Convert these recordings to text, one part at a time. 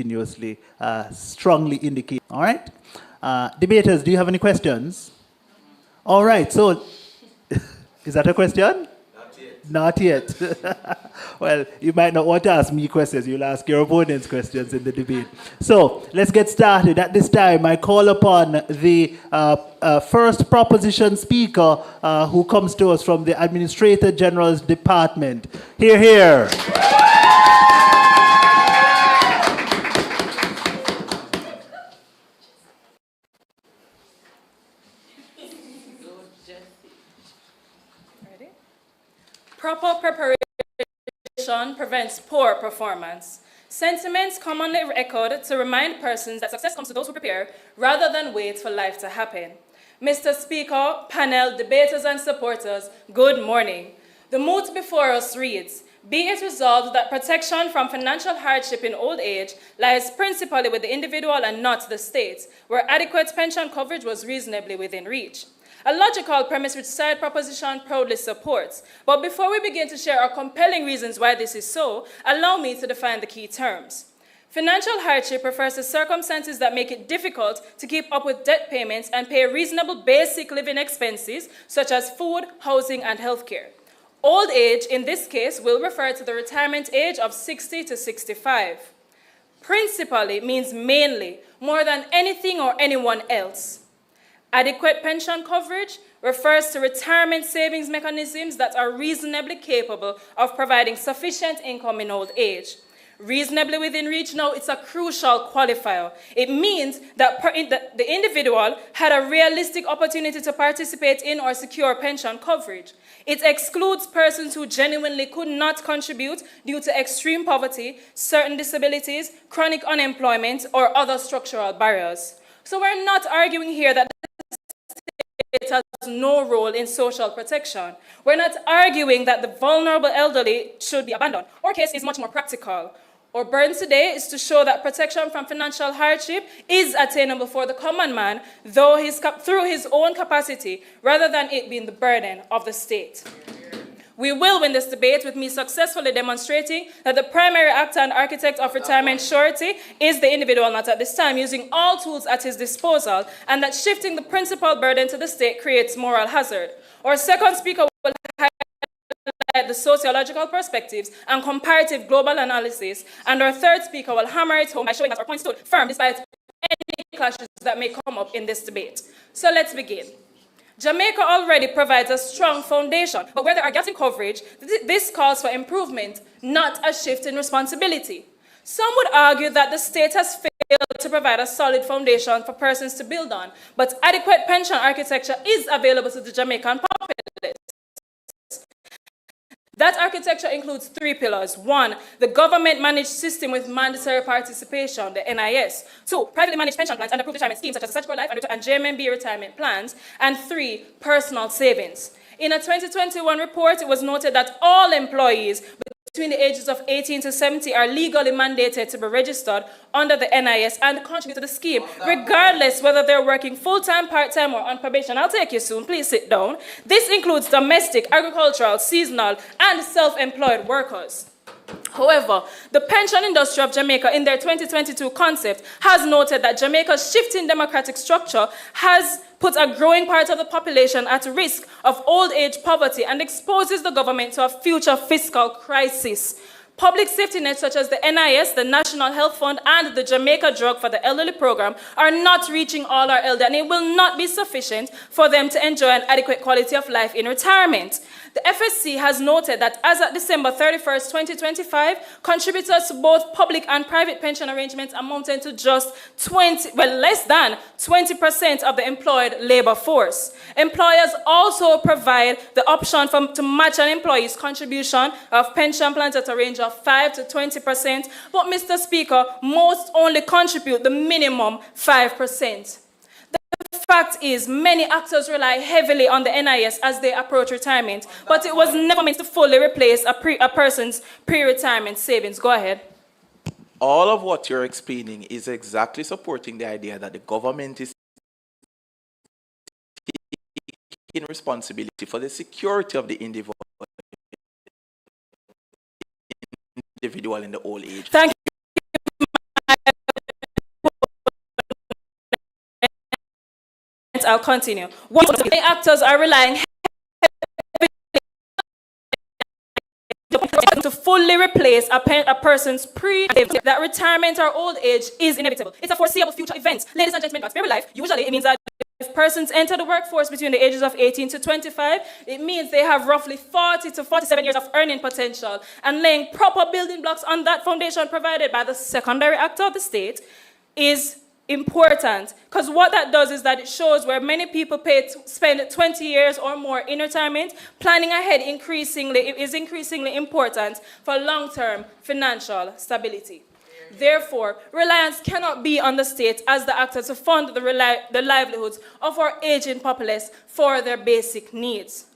continuously, strongly indicate. All right? Debaters, do you have any questions? All right, so is that a question? Not yet. Well, you might not want to ask me questions. You'll ask your opponents questions in the debate. So let's get started. At this time, I call upon the first proposition speaker who comes to us from the Administrator General's Department. Hear, hear. Proper preparation prevents poor performance. Sentiments commonly echoed to remind persons that success comes to those who prepare rather than wait for life to happen. Mr. Speaker, panel, debaters, and supporters, good morning. The moot before us reads, be it resolved that protection from financial hardship in old age lies principally with the individual and not the state, where adequate pension coverage was reasonably within reach. A logical premise which said proposition proudly supports. But before we begin to share our compelling reasons why this is so, allow me to define the key terms. Financial hardship refers to circumstances that make it difficult to keep up with debt payments and pay reasonable basic living expenses such as food, housing, and healthcare. Old age, in this case, will refer to the retirement age of 60 to 65. Principally means mainly, more than anything or anyone else. Adequate pension coverage refers to retirement savings mechanisms that are reasonably capable of providing sufficient income in old age. Reasonably within reach, now it's a crucial qualifier. It means that the individual had a realistic opportunity to participate in or secure pension coverage. It excludes persons who genuinely could not contribute due to extreme poverty, certain disabilities, chronic unemployment, or other structural barriers. So we're not arguing here that it has no role in social protection. We're not arguing that the vulnerable elderly should be abandoned. Our case is much more practical. Our burden today is to show that protection from financial hardship is attainable for the common man, through his own capacity, rather than it being the burden of the state. We will win this debate with me successfully demonstrating that the primary actor and architect of retirement surety is the individual, not at this time, using all tools at his disposal, and that shifting the principal burden to the state creates moral hazard. Our second speaker will highlight the sociological perspectives and comparative global analysis, and our third speaker will hammer it home by showing that our point stood firm despite any clashes that may come up in this debate. So let's begin. Jamaica already provides a strong foundation, but where there are gaps in coverage, this calls for improvement, not a shift in responsibility. Some would argue that the state has failed to provide a solid foundation for persons to build on, but adequate pension architecture is available to the Jamaican populace. That architecture includes 3 pillars. 1, the government-managed system with mandatory participation, the NIS. 2, privately managed pension plans and approved retirement schemes such as Statutory Life and JMMB retirement plans. And 3, personal savings. In a 2021 report, it was noted that all employees between the ages of 18 to 70 are legally mandated to be registered under the NIS and contribute to the scheme, regardless whether they're working full-time, part-time, or on probation. I'll take you soon. Please sit down. This includes domestic, agricultural, seasonal, and self-employed workers. However, the pension industry of Jamaica, in their 2022 concept, has noted that Jamaica's shifting democratic structure has put a growing part of the population at risk of old age poverty and exposes the government to a future fiscal crisis. Public safety nets such as the NIS, the National Health Fund, and the Jamaica Drug for the Elderly program are not reaching all our elderly, and it will not be sufficient for them to enjoy an adequate quality of life in retirement. The FSC has noted that as of December 31st, 2025, contributors to both public and private pension arrangements amounted to just less than 20% of the employed labor force. Employers also provide the option to match an employee's contribution of pension plans at a range of 5 to 20%, but Mr. Speaker, most only contribute the minimum 5%. The fact is, many actors rely heavily on the NIS as they approach retirement, but it was never meant to fully replace a person's pre-retirement savings. Go ahead. All of what you're explaining is exactly supporting the idea that the government is taking responsibility for the security of the individual in the old age. Thank you, I'll continue. One, many actors are relying to fully replace a person's that retirement or old age is inevitable. It's a foreseeable future event. Ladies and gentlemen, God's life, usually it means that if persons enter the workforce between the ages of 18 to 25, it means they have roughly 40 to 47 years of earning potential, and laying proper building blocks on that foundation provided by the secondary actor of the state is important, because what that does is that it shows where many people spend 20 years or more in retirement. Planning ahead is increasingly important for long-term financial stability. Therefore, reliance cannot be on the state as the actor to fund the livelihoods of our aging populace for their basic needs.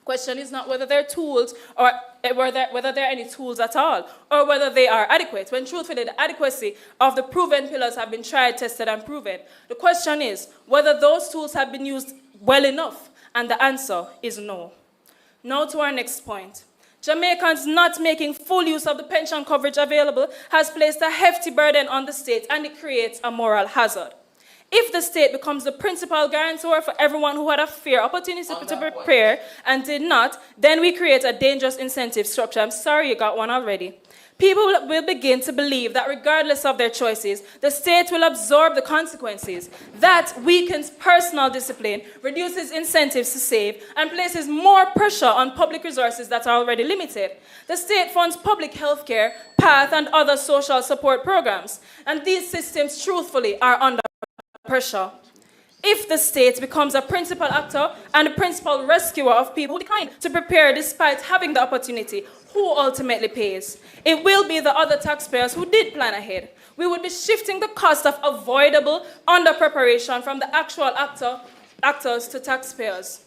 Question is not whether they're tools or whether there are any tools at all, or whether they are adequate, when truthfully the adequacy of the proven pillars have been tried, tested, and proven. The question is whether those tools have been used well enough, and the answer is no. Now to our next point. Jamaicans not making full use of the pension coverage available has placed a hefty burden on the state, and it creates a moral hazard. If the state becomes the principal guarantor for everyone who had a fair opportunity to prepare and did not, then we create a dangerous incentive structure. I'm sorry you got one already. People will begin to believe that regardless of their choices, the state will absorb the consequences. That weakens personal discipline, reduces incentives to save, and places more pressure on public resources that are already limited. The state funds public health care, PATH, and other social support programs, and these systems, truthfully, are under pressure. If the state becomes a principal actor and a principal rescuer of people who decline to prepare despite having the opportunity, who ultimately pays? It will be the other taxpayers who did plan ahead. We would be shifting the cost of avoidable under-preparation from the actual actors to taxpayers.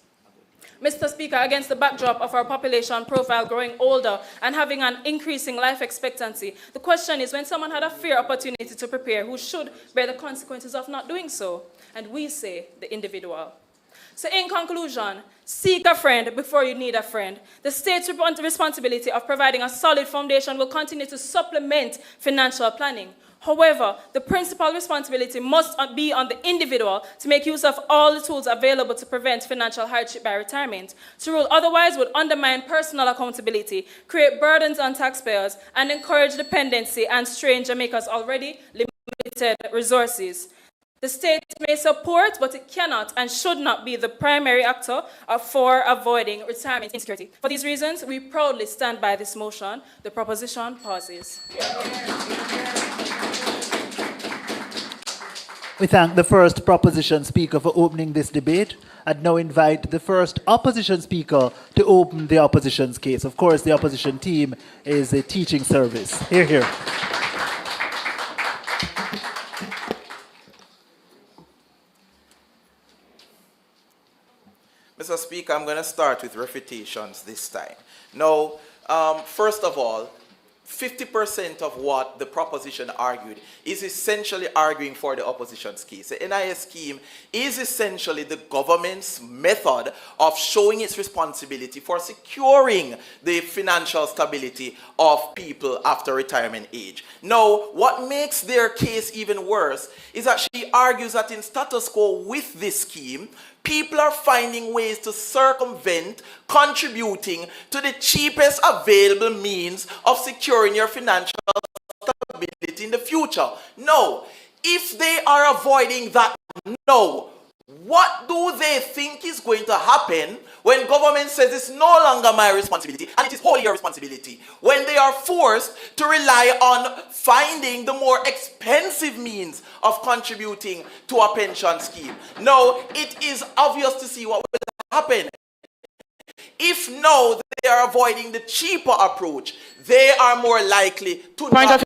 Mr. Speaker, against the backdrop of our population profile growing older and having an increasing life expectancy, the question is, when someone had a fair opportunity to prepare, who should bear the consequences of not doing so? And we say the individual. So in conclusion, seek a friend before you need a friend. The state's responsibility of providing a solid foundation will continue to supplement financial planning. However, the principal responsibility must be on the individual to make use of all the tools available to prevent financial hardship by retirement. To rule otherwise would undermine personal accountability, create burdens on taxpayers, and encourage dependency and strain Jamaica's already limited resources. The state may support, but it cannot and should not be the primary actor for avoiding retirement insecurity. For these reasons, we proudly stand by this motion. The proposition pauses. We thank the first proposition speaker for opening this debate, and now invite the first opposition speaker to open the opposition's case. Of course, the opposition team is a teaching service. Hear, hear. Mr. Speaker, I'm going to start with refutations this time. Now, first of all, 50% of what the proposition argued is essentially arguing for the opposition's case. The NIS scheme is essentially the government's method of showing its responsibility for securing the financial stability of people after retirement age. Now, what makes their case even worse is that she argues that in status quo with this scheme, people are finding ways to circumvent contributing to the cheapest available means of securing your financial stability in the future. No, if they are avoiding that, no. What do they think is going to happen when government says it's no longer my responsibility and it is wholly your responsibility? When they are forced to rely on finding the more expensive means of contributing to a pension scheme. No, it is obvious to see what will happen. If no, they are avoiding the cheaper approach, they are more likely to not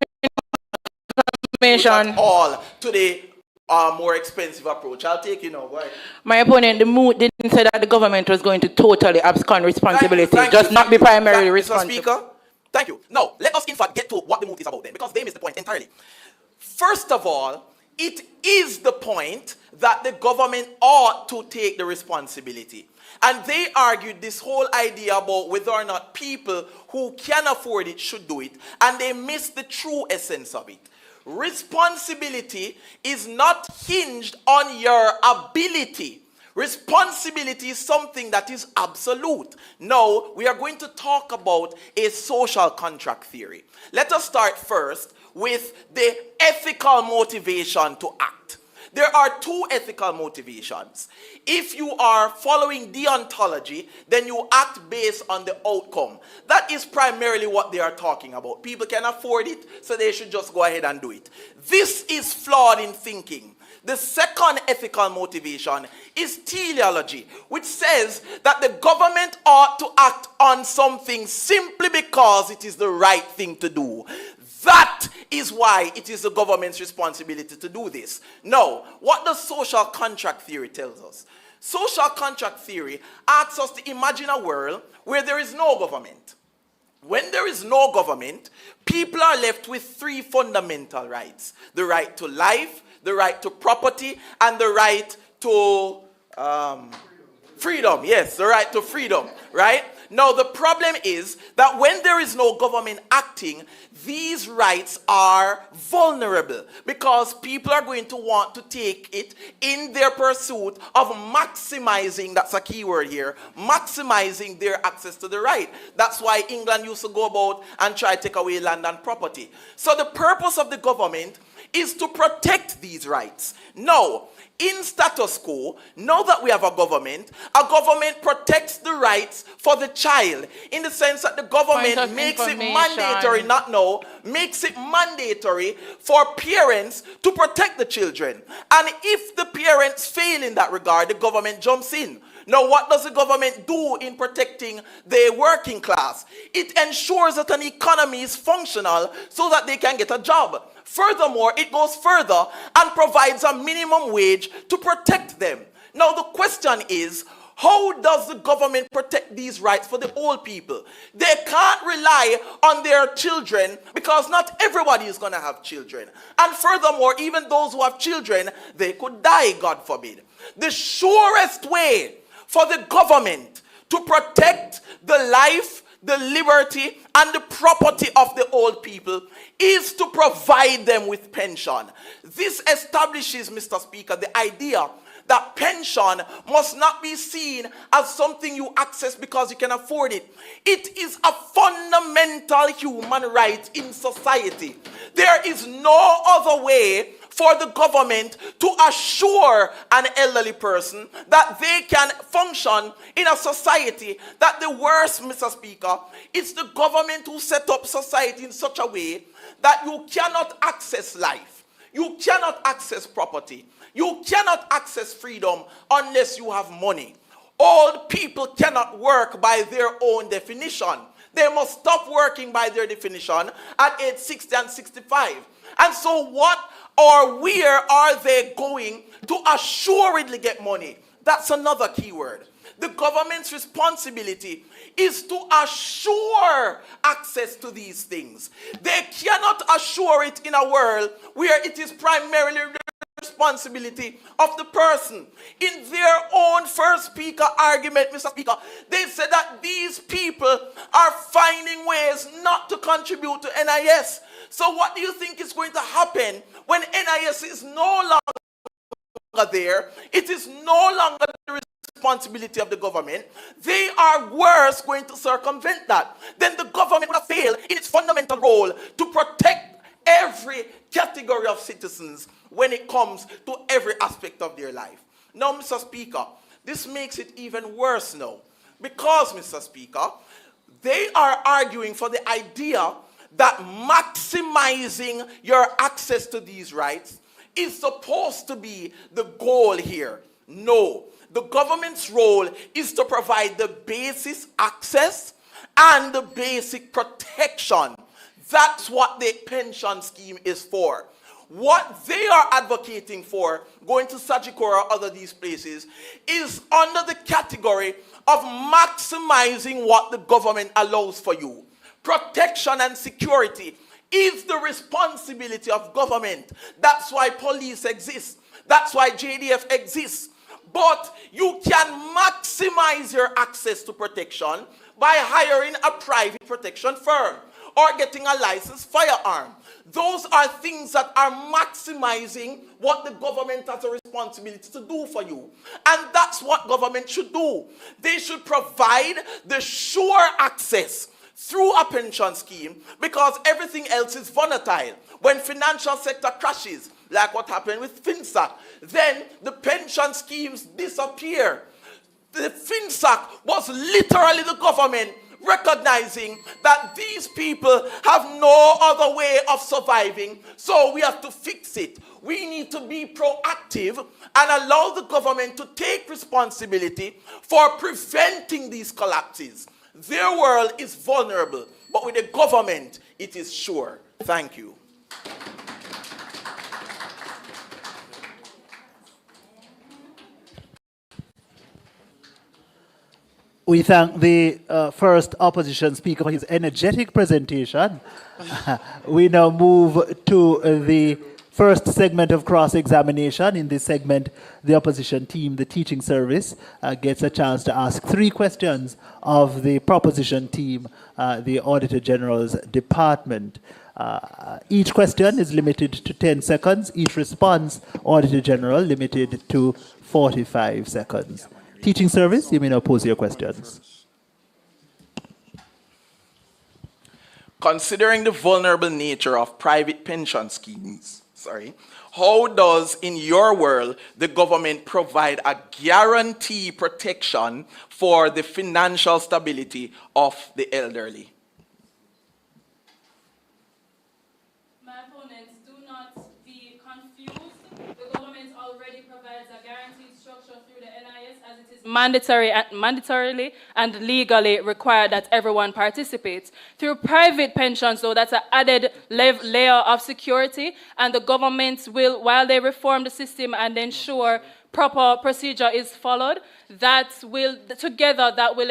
at all to the more expensive approach. I'll take you now. Go ahead. My opponent, the mood didn't say that the government was going to totally abscond responsibility, not be primarily responsible. Mr. Speaker, thank you. Now, let us in fact get to what the mood is about then, because they missed the point entirely. First of all, it is the point that the government ought to take the responsibility. And they argued this whole idea about whether or not people who can afford it should do it, and they missed the true essence of it. Responsibility is not hinged on your ability Responsibility is something that is absolute. Now, we are going to talk about a social contract theory. Let us start first with the ethical motivation to act. There are two ethical motivations. If you are following deontology, then you act based on the outcome. That is primarily what they are talking about. People can afford it, so they should just go ahead and do it. This is flawed in thinking. The second ethical motivation is teleology, which says that the government ought to act on something simply because it is the right thing to do. That is why it is the government's responsibility to do this. Now, what does social contract theory tells us? Social contract theory asks us to imagine a world where there is no government. When there is no government, people are left with three fundamental rights: the right to life, the right to property, and the right to freedom. Yes, the right to freedom, right? Now, the problem is that when there is no government acting, these rights are vulnerable because people are going to want to take it in their pursuit of maximizing, that's a key word here, maximizing their access to the right. That's why England used to go about and try to take away land and property. So the purpose of the government is to protect these rights. Now, in status quo, now that we have a government protects the rights for the child in the sense that the government makes it mandatory, not now, makes it mandatory for parents to protect the children. And if the parents fail in that regard, the government jumps in. Now, what does the government do in protecting the working class? It ensures that an economy is functional so that they can get a job. Furthermore, it goes further and provides a minimum wage to protect them. Now, the question is, how does the government protect these rights for the old people? They can't rely on their children because not everybody is going to have children. And furthermore, even those who have children, they could die, God forbid. The surest way for the government to protect the life, the liberty, and the property of the old people is to provide them with pension. This establishes, Mr. Speaker, the idea that pension must not be seen as something you access because you can afford it. It is a fundamental human right in society. There is no other way for the government to assure an elderly person that they can function in a society that the worst, Mr. Speaker, it's the government who set up society in such a way that you cannot access life, you cannot access property, you cannot access freedom unless you have money. Old people cannot work by their own definition. They must stop working by their definition at age 60 and 65. And so what or where are they going to assuredly get money? That's another key word. The government's responsibility is to assure access to these things. They cannot assure it in a world where it is primarily the responsibility of the person. In their own first speaker argument, Mr. Speaker, they said that these people are finding ways not to contribute to NIS. So what do you think is going to happen when NIS is no longer there? It is no longer the responsibility of the government. They are worse going to circumvent that. Then the government will fail in its fundamental role to protect every category of citizens when it comes to every aspect of their life. Now, Mr. Speaker, this makes it even worse now. Because, Mr. Speaker, they are arguing for the idea that maximizing your access to these rights is supposed to be the goal here. No. The government's role is to provide the basic access and the basic protection. That's what the pension scheme is for. What they are advocating for, going to Sajikora or other these places, is under the category of maximizing what the government allows for you. Protection and security is the responsibility of government. That's why police exist. That's why JDF exists. But you can maximize your access to protection by hiring a private protection firm. or getting a licensed firearm. Those are things that are maximizing what the government has a responsibility to do for you. And that's what government should do. They should provide the sure access through a pension scheme, because everything else is volatile. When financial sector crashes, like what happened with FinSac, then the pension schemes disappear. The FinSac was literally the government recognizing that these people have no other way of surviving, so we have to fix it. We need to be proactive and allow the government to take responsibility for preventing these collapses. Their world is vulnerable, but with the government, it is sure. Thank you. We thank the first opposition speaker for his energetic presentation. We now move to the first segment of cross-examination. In this segment, the opposition team, the teaching service, gets a chance to ask 3 questions of the proposition team, the Auditor General's department. Each question is limited to 10 seconds. Each response, Auditor General, limited to 45 seconds. Teaching service, you may now pose your questions. Considering the vulnerable nature of private pension schemes, how does, in your world, the government provide a guarantee protection for the financial stability of the elderly? My opponents, do not be confused. The government already provides a guaranteed structure through the NIS, as it is mandatorily and legally required that everyone participates. Through private pensions, though, that's an added layer of security, and the government will, while they reform the system and ensure proper procedure is followed, that will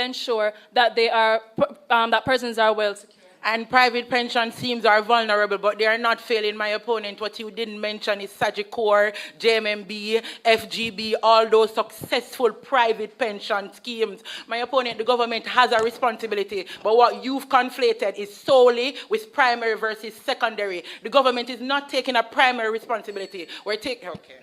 ensure that they are that persons are well secured. And private pension schemes are vulnerable, but they are not failing. My opponent, what you didn't mention is Sagicor, JMMB, FGB, all those successful private pension schemes. My opponent, the government has a responsibility, but what you've conflated is solely with primary versus secondary. The government is not taking a primary responsibility. We're taking, okay.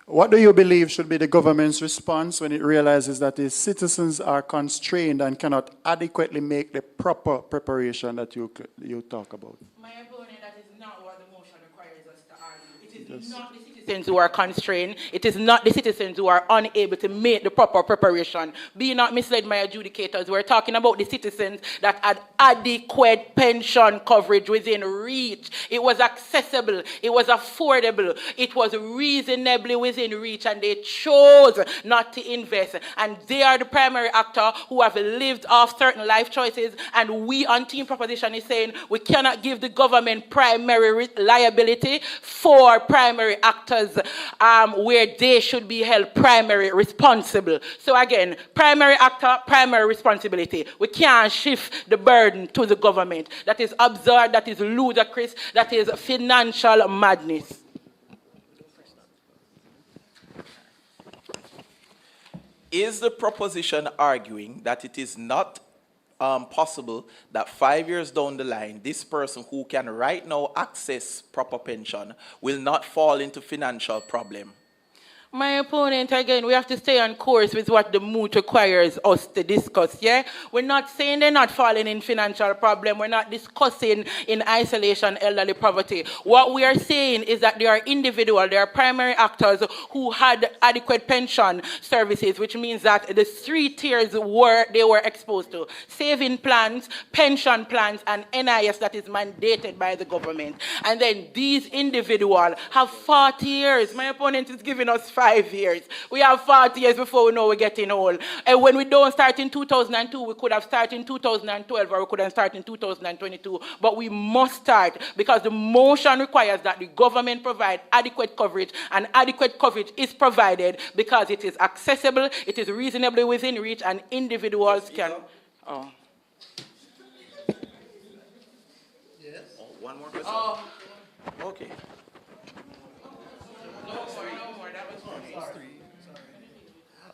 What do you believe should be the government's response when it realizes that its citizens are constrained and cannot adequately make the proper preparation that you talk about? My opponent, that is not what the motion requires us to argue. It is not the citizens who are constrained. It is not the citizens who are unable to make the proper preparation. Be not misled, my adjudicators. We're talking about the citizens that had adequate pension coverage within reach. It was accessible. It was affordable. It was reasonably within reach, and they chose not to invest. And they are the primary actor who have lived off certain life choices. And we on Team Proposition is saying we cannot give the government primary liability for primary actors where they should be held primary responsible. So again, primary actor, primary responsibility. We can't shift the burden to the government. That is absurd, that is ludicrous, that is financial madness. Is the proposition arguing that it is not possible that 5 years down the line, this person who can right now access proper pension will not fall into financial problem? My opponent, again, we have to stay on course with what the mood requires us to discuss, yeah? We're not saying they're not falling in financial problem. We're not discussing in isolation elderly poverty. What we are saying is that there are primary actors who had adequate pension services, which means that the 3 tiers they were exposed to. Saving plans, pension plans, and NIS that is mandated by the government. And then these individuals have 40 years. My opponent is giving us 5 years. We have 40 years before we know we're getting old. And when we don't start in 2002, we could have started in 2012 or we could have started in 2022. But we must start because the motion requires that the government provide adequate coverage, and adequate coverage is provided because it is accessible, it is reasonably within reach, and individuals can... Oh. Yes. Oh, one more question. Oh. Okay.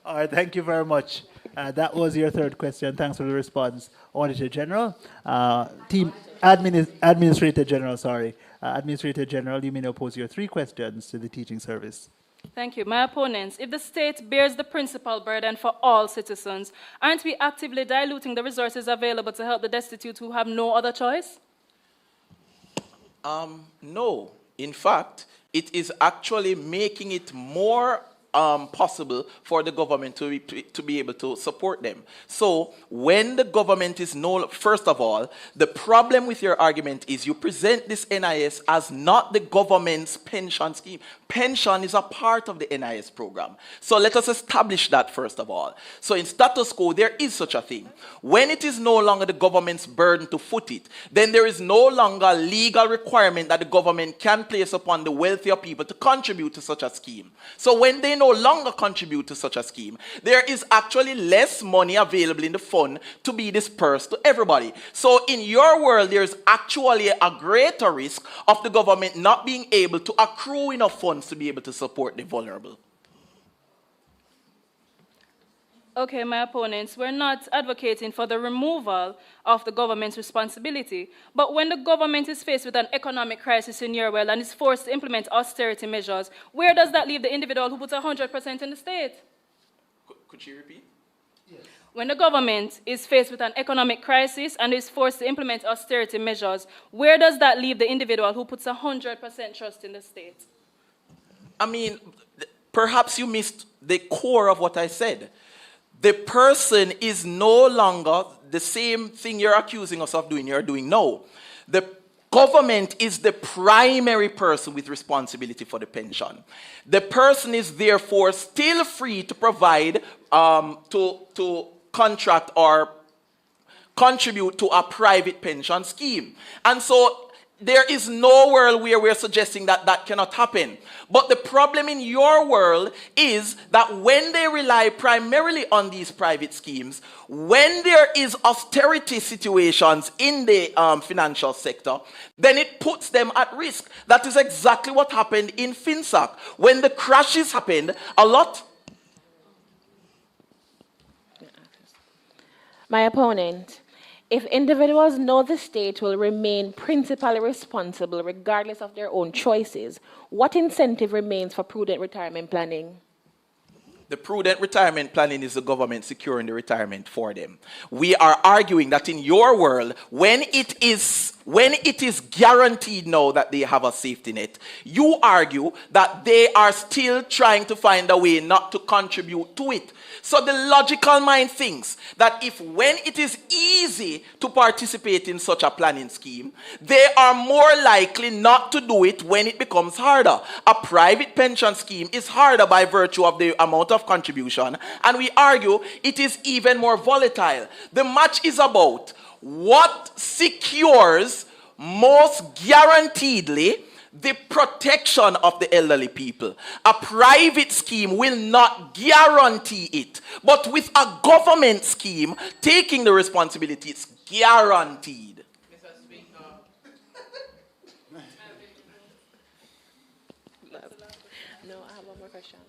All right, thank you very much. That was your third question. Thanks for the response, Auditor General. Administrator General, sorry. Administrator General, you may now pose your 3 questions to the teaching service. Thank you. My opponents, if the state bears the principal burden for all citizens, aren't we actively diluting the resources available to help the destitute who have no other choice? No. In fact, it is actually making it more possible for the government to be able to support them. So when the government is first of all, the problem with your argument is you present this NIS as not the government's pension scheme. Pension is a part of the NIS program. So let us establish that first of all. So in status quo, there is such a thing. When it is no longer the government's burden to foot it, then there is no longer legal requirement that the government can place upon the wealthier people to contribute to such a scheme. So when they no longer contribute to such a scheme, there is actually less money available in the fund to be dispersed to everybody. So in your world, there's actually a greater risk of the government not being able to accrue enough funds to be able to support the vulnerable. Okay, my opponents, we're not advocating for the removal of the government's responsibility. But when the government is faced with an economic crisis in your world and is forced to implement austerity measures, where does that leave the individual who puts 100% in the state? Could you repeat? Yes. When the government is faced with an economic crisis and is forced to implement austerity measures, where does that leave the individual who puts 100% trust in the state? I mean, perhaps you missed the core of what I said. The person is no longer the same thing you're accusing us of doing, you're doing now. The government is the primary person with responsibility for the pension. The person is therefore still free to provide, to contract or contribute to a private pension scheme. And so there is no world where we're suggesting that that cannot happen. But the problem in your world is that when they rely primarily on these private schemes, when there is austerity situations in the financial sector, then it puts them at risk. That is exactly what happened in FinSac. When the crashes happened, a lot... My opponent. If individuals know the state will remain principally responsible regardless of their own choices, what incentive remains for prudent retirement planning? The prudent retirement planning is the government securing the retirement for them. We are arguing that in your world, when it is guaranteed now that they have a safety net, you argue that they are still trying to find a way not to contribute to it. So the logical mind thinks that if when it is easy to participate in such a planning scheme, they are more likely not to do it when it becomes harder. A private pension scheme is harder by virtue of the amount of contribution, and we argue it is even more volatile. The match is about what secures most guaranteedly the protection of the elderly people. A private scheme will not guarantee it, but with a government scheme taking the responsibility, it's guaranteed. Mr. Speaker. No, I have one more question.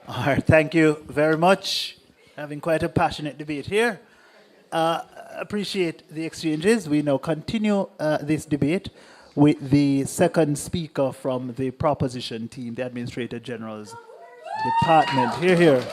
All right, thank you very much. Having quite a passionate debate here. Appreciate the exchanges. We now continue this debate with the second speaker from the proposition team, the Administrator General's department. Hear, hear.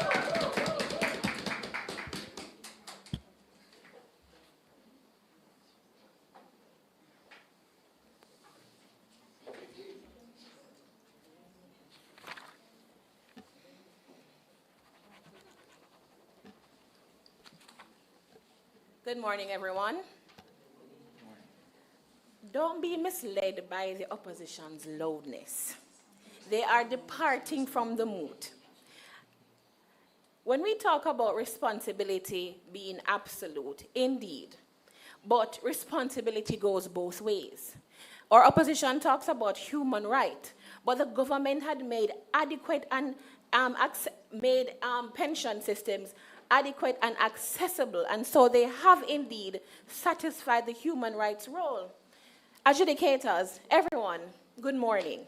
Good morning, everyone. Don't be misled by the opposition's loudness. They are departing from the mood. When we talk about responsibility being absolute, indeed, but responsibility goes both ways. Our opposition talks about human rights, but the government had made adequate and pension systems adequate and accessible, and so they have indeed satisfied the human rights role. Adjudicators, everyone, good morning.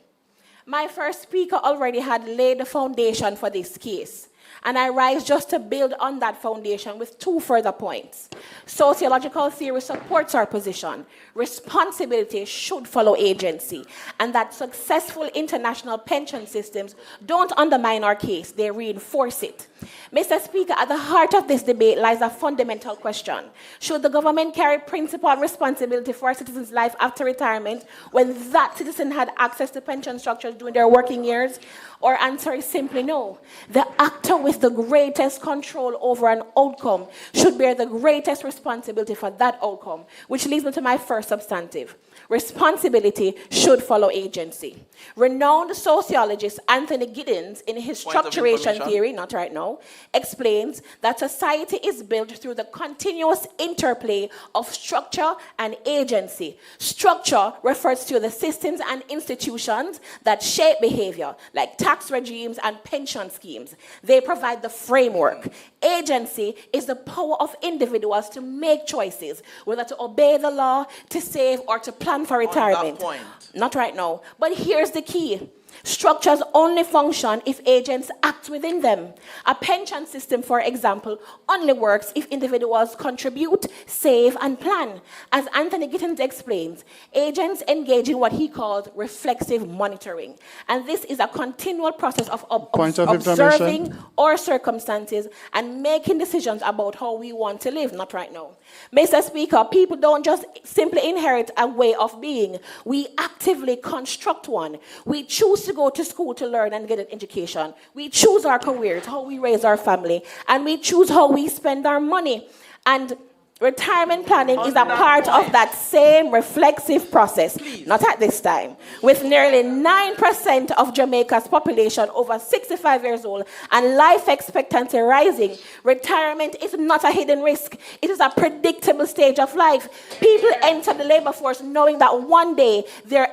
My first speaker already had laid the foundation for this case. And I rise just to build on that foundation with 2 further points. Sociological theory supports our position. Responsibility should follow agency. And that successful international pension systems don't undermine our case, they reinforce it. Mr. Speaker, at the heart of this debate lies a fundamental question. Should the government carry principal responsibility for a citizen's life after retirement when that citizen had access to pension structures during their working years? Or answer is simply no. The actor with the greatest control over an outcome should bear the greatest responsibility for that outcome, which leads me to my first substantive. Responsibility should follow agency. Renowned sociologist Anthony Giddens, in his structuration theory, not right now, explains that society is built through the continuous interplay of structure and agency. Structure refers to the systems and institutions that shape behavior, like tax regimes and pension schemes. They provide the framework. Agency is the power of individuals to make choices, whether to obey the law, to save, or to plan for retirement. Not right now. But here's the key. Structures only function if agents act within them. A pension system, for example, only works if individuals contribute, save, and plan. As Anthony Giddens explains, agents engage in what he calls reflexive monitoring. And this is a continual process of observing our circumstances and making decisions about how we want to live. Not right now. Mr. Speaker, people don't just simply inherit a way of being. We actively construct one. We choose to go to school to learn and get an education. We choose our careers, how we raise our family, and we choose how we spend our money. And retirement planning is a part of that same reflexive process. Not at this time. With nearly 9% of Jamaica's population over 65 years old and life expectancy rising, retirement is not a hidden risk. It is a predictable stage of life. People enter the labor force knowing that one day their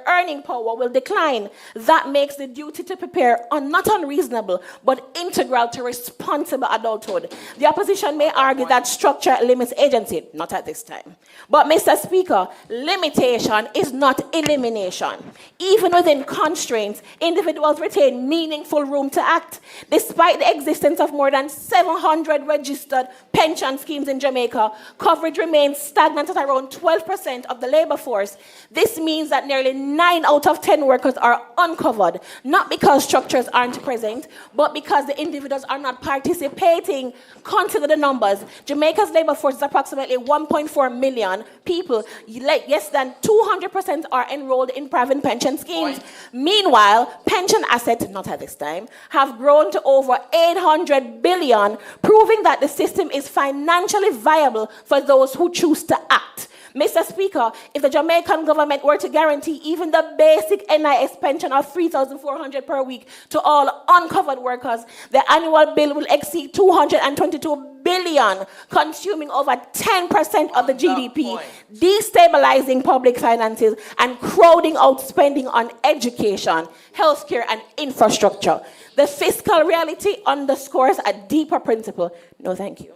earning power will decline. That makes the duty to prepare not unreasonable, but integral to responsible adulthood. The opposition may argue that structure limits agency. Not at this time. But Mr. Speaker, limitation is not elimination. Even within constraints, individuals retain meaningful room to act. Despite the existence of more than 700 registered pension schemes in Jamaica, coverage remains stagnant at around 12% of the labor force. This means that nearly 9 out of 10 workers are uncovered, not because structures aren't present, but because the individuals are not participating. Consider the numbers. Jamaica's labor force is approximately 1.4 million people. Less than 200% are enrolled in private pension schemes. Meanwhile, pension assets, not at this time, have grown to over 800 billion, proving that the system is financially viable for those who choose to act. Mr. Speaker, if the Jamaican government were to guarantee even the basic NIS pension of $3,400 per week to all uncovered workers, the annual bill will exceed 222 billion, consuming over 10% of the GDP, destabilizing public finances and crowding out spending on education, healthcare, and infrastructure. The fiscal reality underscores a deeper principle. No, thank you.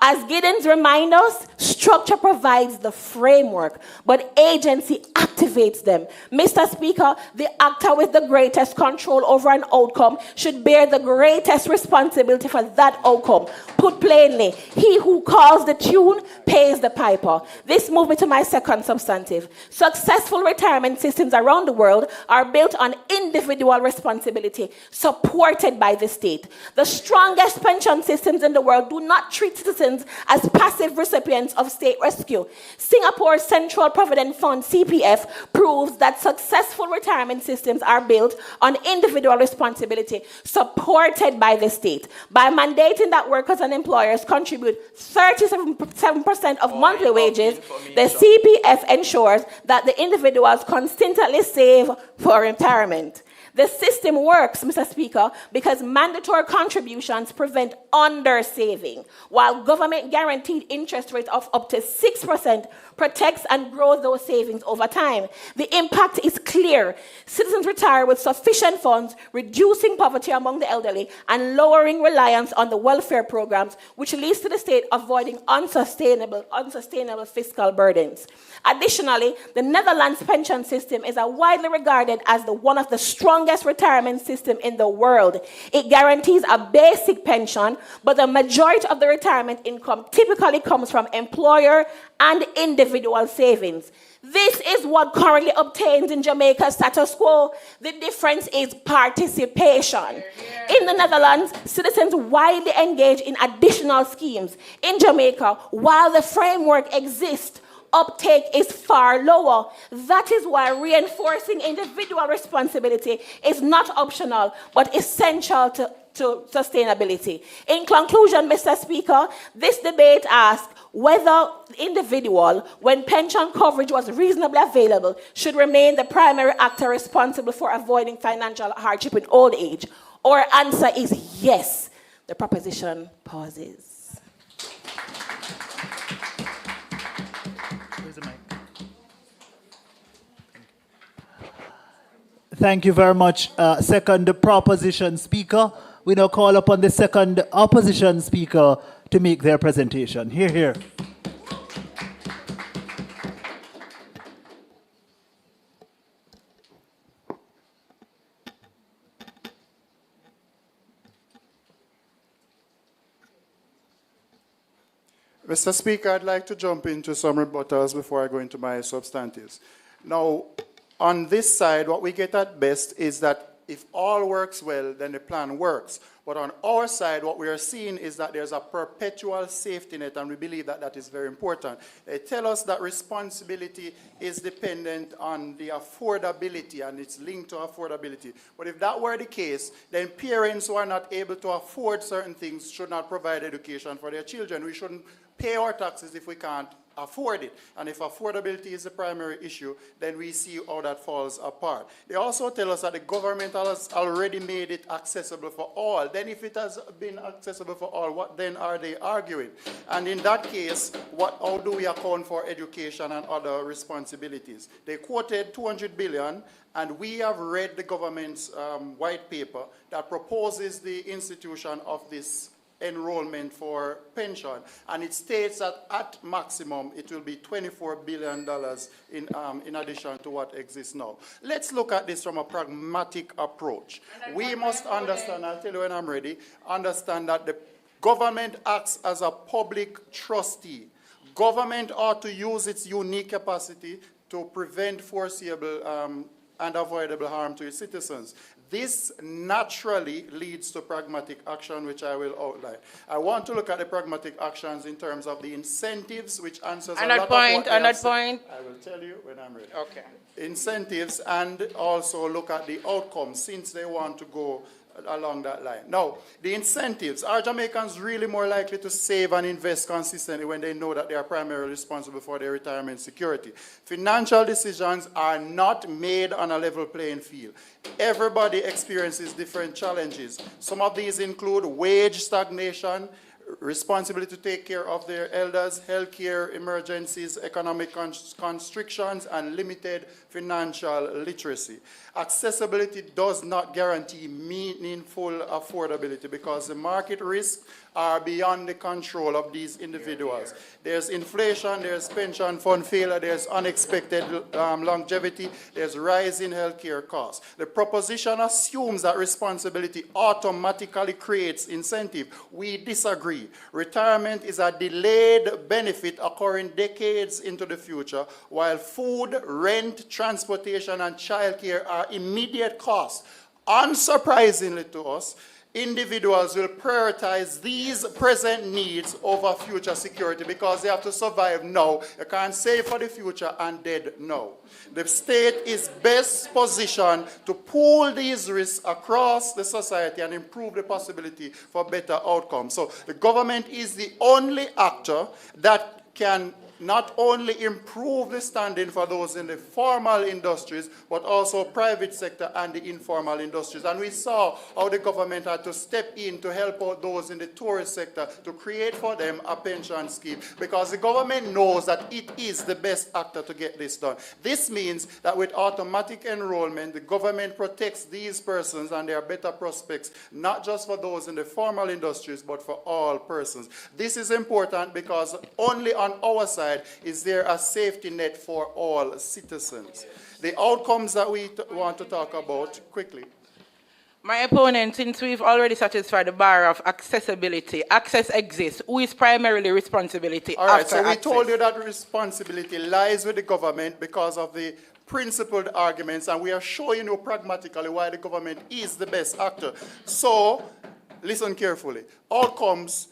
As Giddens reminds us, structure provides the framework, but agency activates them. Mr. Speaker, the actor with the greatest control over an outcome should bear the greatest responsibility for that outcome. Put plainly, he who calls the tune pays the piper. This moves me to my second substantive. Successful retirement systems around the world are built on individual responsibility, supported by the state. The strongest pension systems in the world do not treat citizens as passive recipients of state rescue. Singapore's Central Provident Fund, CPF, proves that successful retirement systems are built on individual responsibility, supported by the state. By mandating that workers and employers contribute 37% of monthly wages, the CPF ensures that the individuals consistently save for retirement. The system works, Mr. Speaker, because mandatory contributions prevent undersaving, while government guaranteed interest rate of up to 6% protects and grows those savings over time. The impact is clear. Citizens retire with sufficient funds, reducing poverty among the elderly and lowering reliance on the welfare programs, which leads to the state avoiding unsustainable fiscal burdens. Additionally, the Netherlands pension system is widely regarded as one of the strongest retirement systems in the world. It guarantees a basic pension, but the majority of the retirement income typically comes from employer and individual savings. This is what currently obtains in Jamaica's status quo. The difference is participation. In the Netherlands, citizens widely engage in additional schemes. In Jamaica, while the framework exists, uptake is far lower. That is why reinforcing individual responsibility is not optional, but essential to sustainability. In conclusion, Mr. Speaker, this debate asks whether the individual, when pension coverage was reasonably available, should remain the primary actor responsible for avoiding financial hardship in old age. Our answer is yes. The proposition pauses. Thank you very much, second proposition speaker. We now call upon the second opposition speaker to make their presentation. Hear, hear. Mr. Speaker, I'd like to jump into some rebuttals before I go into my substantives. Now, on this side, what we get at best is that if all works well, then the plan works. But on our side, what we are seeing is that there's a perpetual safety net, and we believe that that is very important. They tell us that responsibility is dependent on the affordability, and it's linked to affordability. But if that were the case, then parents who are not able to afford certain things should not provide education for their children. We shouldn't pay our taxes if we can't afford it. And if affordability is the primary issue, then we see how that falls apart. They also tell us that the government has already made it accessible for all. Then if it has been accessible for all, what then are they arguing? And in that case, how do we account for education and other responsibilities? They quoted 200 billion, and we have read the government's white paper that proposes the institution of this enrollment for pension, and it states that at maximum it will be $24 billion in addition to what exists now. Let's look at this from a pragmatic approach. We must understand, I'll tell you when I'm ready, understand that the government acts as a public trustee. Government ought to use its unique capacity to prevent foreseeable and avoidable harm to its citizens. This naturally leads to pragmatic action, which I will outline. I want to look at the pragmatic actions in terms of the incentives, which answers a lot of what I have said. I will tell you when I'm ready. Okay. Incentives, and also look at the outcomes, since they want to go along that line. Now, the incentives. Are Jamaicans really more likely to save and invest consistently when they know that they are primarily responsible for their retirement security? Financial decisions are not made on a level playing field. Everybody experiences different challenges. Some of these include wage stagnation, responsibility to take care of their elders, healthcare emergencies, economic constrictions, and limited financial literacy. Accessibility does not guarantee meaningful affordability because the market risks are beyond the control of these individuals. There's inflation, there's pension fund failure, there's unexpected longevity, there's rising healthcare costs. The proposition assumes that responsibility automatically creates incentive. We disagree. Retirement is a delayed benefit occurring decades into the future, while food, rent, transportation, and childcare are immediate costs. Unsurprisingly to us, individuals will prioritize these present needs over future security because they have to survive now. You can't save for the future and dead now. The state is best positioned to pool these risks across the society and improve the possibility for better outcomes. So the government is the only actor that can not only improve the standing for those in the formal industries, but also private sector and the informal industries. And we saw how the government had to step in to help out those in the tourist sector to create for them a pension scheme, because the government knows that it is the best actor to get this done. This means that with automatic enrollment, the government protects these persons and their better prospects, not just for those in the formal industries, but for all persons. This is important because only on our side is there a safety net for all citizens. The outcomes that we want to talk about quickly. My opponent, since we've already satisfied the bar of accessibility, access exists. Who is primarily responsibility? All right, after so we access? told you that responsibility lies with the government because of the principled arguments, and we are showing you pragmatically why the government is the best actor. So, listen carefully. Outcomes,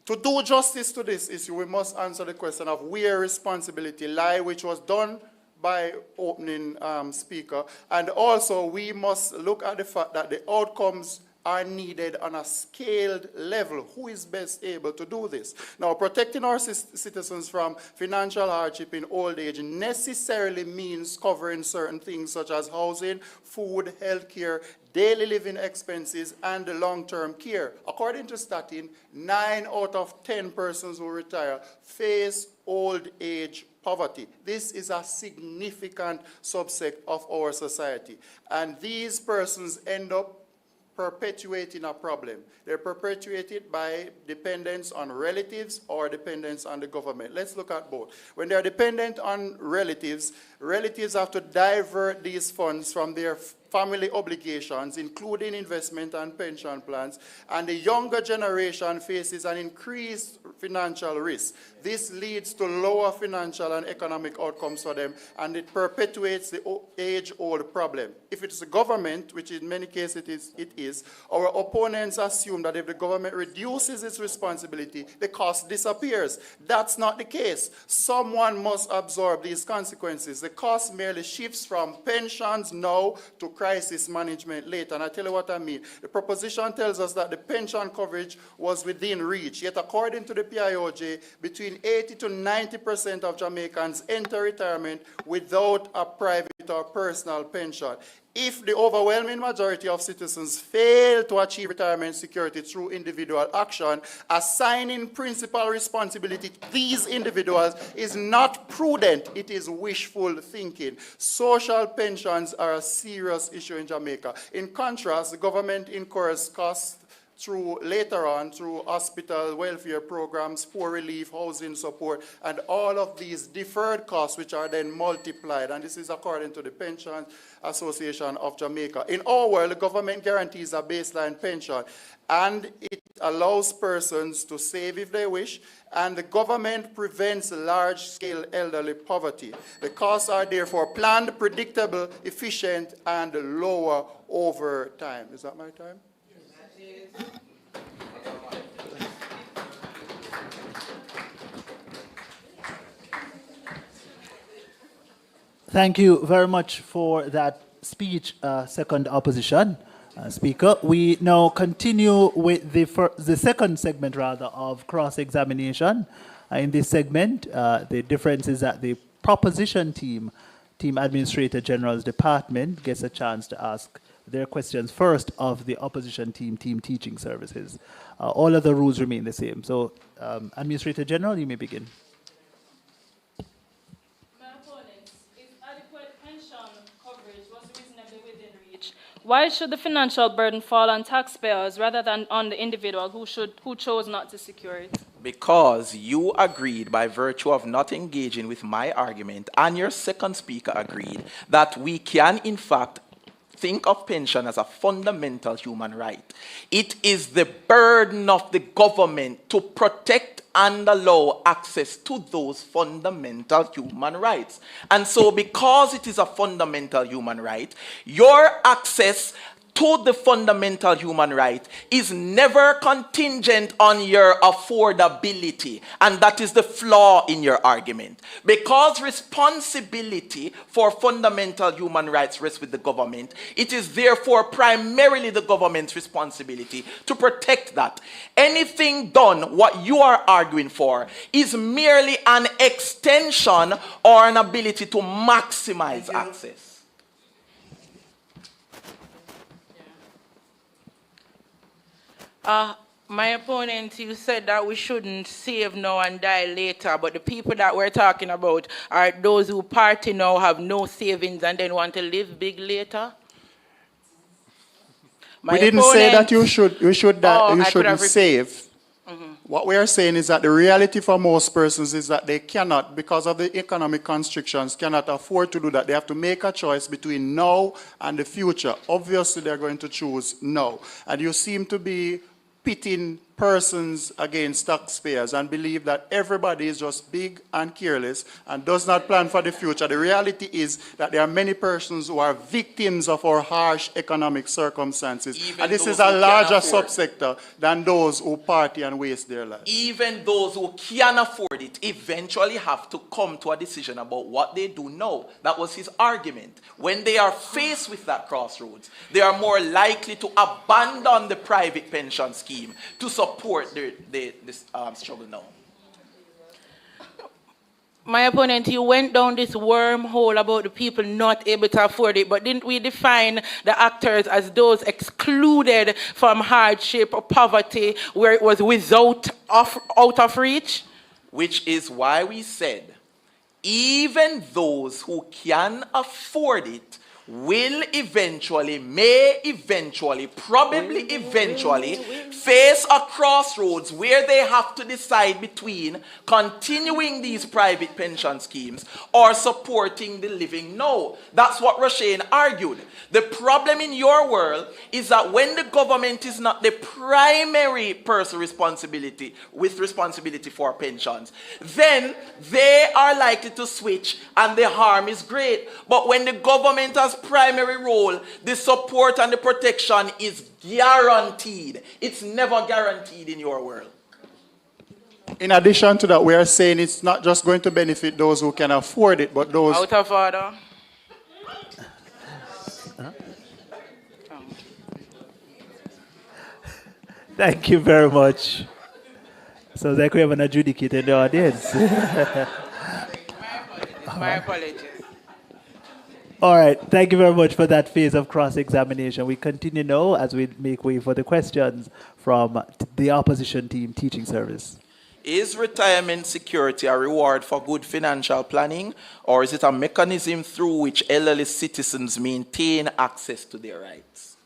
to do justice to this issue, we must answer the question of where responsibility lies, which was done by opening speaker. And also, we must look at the fact that the outcomes are needed on a scaled level. Who is best able to do this? Now, protecting our citizens from financial hardship in old age necessarily means covering certain things such as housing, food, healthcare, daily living expenses, and long-term care. According to Statin, 9 out of 10 persons who retire face old age poverty. This is a significant subset of our society. And these persons end up perpetuating a problem. They're perpetuated by dependence on relatives or dependence on the government. Let's look at both. When they're dependent on relatives, relatives have to divert these funds from their family obligations, including investment and pension plans, and the younger generation faces an increased financial risk. This leads to lower financial and economic outcomes for them, and it perpetuates the age-old problem. If it's the government, which in many cases it is, our opponents assume that if the government reduces its responsibility, the cost disappears. That's not the case. Someone must absorb these consequences. The cost merely shifts from pensions now to crisis management later. And I tell you what I mean. The proposition tells us that the pension coverage was within reach. Yet according to the PIOJ, between 80 to 90% of Jamaicans enter retirement without a private or personal pension. If the overwhelming majority of citizens fail to achieve retirement security through individual action, assigning principal responsibility to these individuals is not prudent. It is wishful thinking. Social pensions are a serious issue in Jamaica. In contrast, the government incurs costs later on through hospital welfare programs, poor relief, housing support, and all of these deferred costs which are then multiplied. And this is according to the Pension Association of Jamaica. In our world, the government guarantees a baseline pension, and it allows persons to save if they wish, and the government prevents large-scale elderly poverty. The costs are therefore planned, predictable, efficient, and lower over time. Is that my time? Thank you very much for that speech, second opposition speaker. We now continue with the second segment, of cross-examination. In this segment, the difference is that the proposition team Administrator General's department, gets a chance to ask their questions first of the opposition team teaching services. All of the rules remain the same. So, Administrator General, you may begin. My opponents, if adequate pension coverage was reasonably within reach, why should the financial burden fall on taxpayers rather than on the individual who chose not to secure it? Because you agreed by virtue of not engaging with my argument, and your second speaker agreed that we can, in fact, think of pension as a fundamental human right. It is the burden of the government to protect and allow access to those fundamental human rights. And so because it is a fundamental human right, your access to the fundamental human right is never contingent on your affordability. And that is the flaw in your argument. Because responsibility for fundamental human rights rests with the government, it is therefore primarily the government's responsibility to protect that. Anything done, what you are arguing for, is merely an extension or an ability to maximize access. My opponent, you said that we shouldn't save now and die later, but the people that we're talking about are those who party now, have no savings, and then want to live big later? We didn't say that you shouldn't save. What we are saying is that the reality for most persons is that they cannot, because of the economic constrictions, cannot afford to do that. They have to make a choice between now and the future. Obviously, they're going to choose now. And you seem to be pitting persons against taxpayers and believe that everybody is just big and careless and does not plan for the future. The reality is that there are many persons who are victims of our harsh economic circumstances. Even and this is a larger subsector than those who party and waste their lives. Even those who can afford it eventually have to come to a decision about what they do now. That was his argument. When they are faced with that crossroads, they are more likely to abandon the private pension scheme to support this struggle now. My opponent, you went down this wormhole about the people not able to afford it, but didn't we define the actors as those excluded from hardship or poverty where it was out of reach? Which is why we said, even those who can afford it will eventually, may eventually, probably eventually face a crossroads where they have to decide between continuing these private pension schemes or supporting the living now. That's what Rashane argued. The problem in your world is that when the government is not the primary person responsibility for pensions, then they are likely to switch and the harm is great. But when the government has primary role, the support and the protection is guaranteed. It's never guaranteed in your world. In addition to that, we are saying it's not just going to benefit those who can afford it, but those... Out of order. Thank you very much. Sounds like we have an adjudicator in the audience. My apologies. All right, thank you very much for that phase of cross-examination. We continue now as we make way for the questions from the opposition team teaching service. Is retirement security a reward for good financial planning, or is it a mechanism through which elderly citizens maintain access to their rights?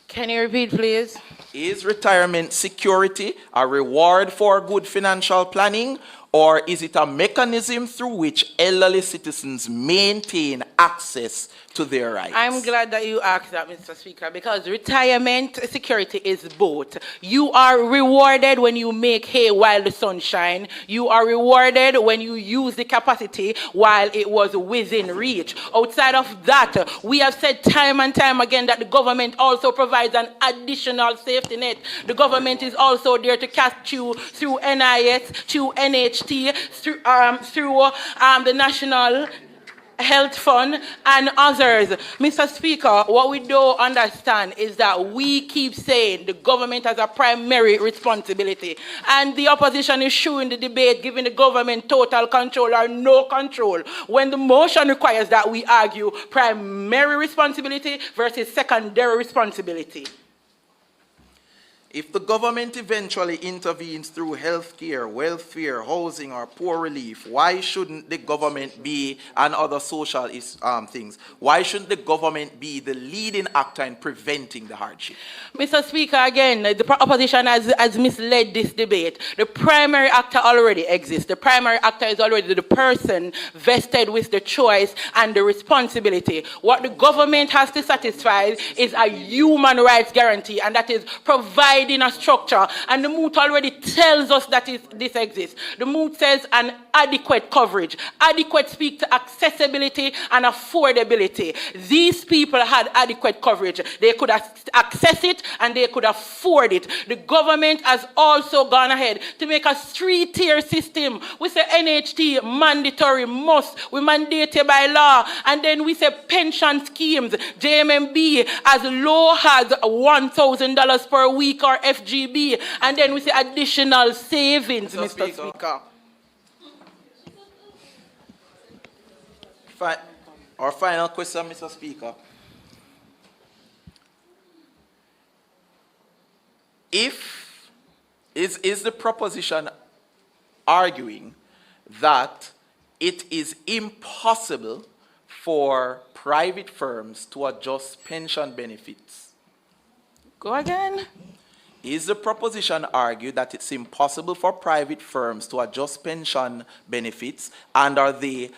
Can you repeat, please? Is retirement security a reward for good financial planning, or is it a mechanism through which elderly citizens maintain access to their rights? I'm glad that you asked that, Mr. Speaker, because retirement security is both. You are rewarded when you make hay while the sun shines. You are rewarded when you use the capacity while it was within reach. Outside of that, we have said time and time again that the government also provides an additional safety net. The government is also there to catch you through NIS, through NHT, through the National Health Fund and others. Mr. Speaker, what we don't understand is that we keep saying the government has a primary responsibility, and the opposition is showing the debate giving the government total control or no control, when the motion requires that we argue primary responsibility versus secondary responsibility. If the government eventually intervenes through healthcare, welfare, housing, or poor relief, why shouldn't the government be, and other social things, why shouldn't the government be the leading actor in preventing the hardship? Mr. Speaker, again, the opposition has misled this debate. The primary actor already exists. The primary actor is already the person vested with the choice and the responsibility. What the government has to satisfy is a human rights guarantee, and that is provide providing a structure, and the MOOT already tells us that this exists. The MOOT says an adequate coverage. Adequate speak to accessibility and affordability. These people had adequate coverage. They could access it and they could afford it. The government has also gone ahead to make a 3-tier system. We say NHT, mandatory, must. We mandate it by law. And then we say pension schemes, JMMB, as low as $1,000 per week or FGB. And then we say additional savings, Mr. Speaker. Our final question, Mr. Speaker. Is the proposition arguing that it is impossible for private firms to adjust pension benefits? Go again. Is the proposition argued that it's impossible for private firms to adjust pension benefits, and are they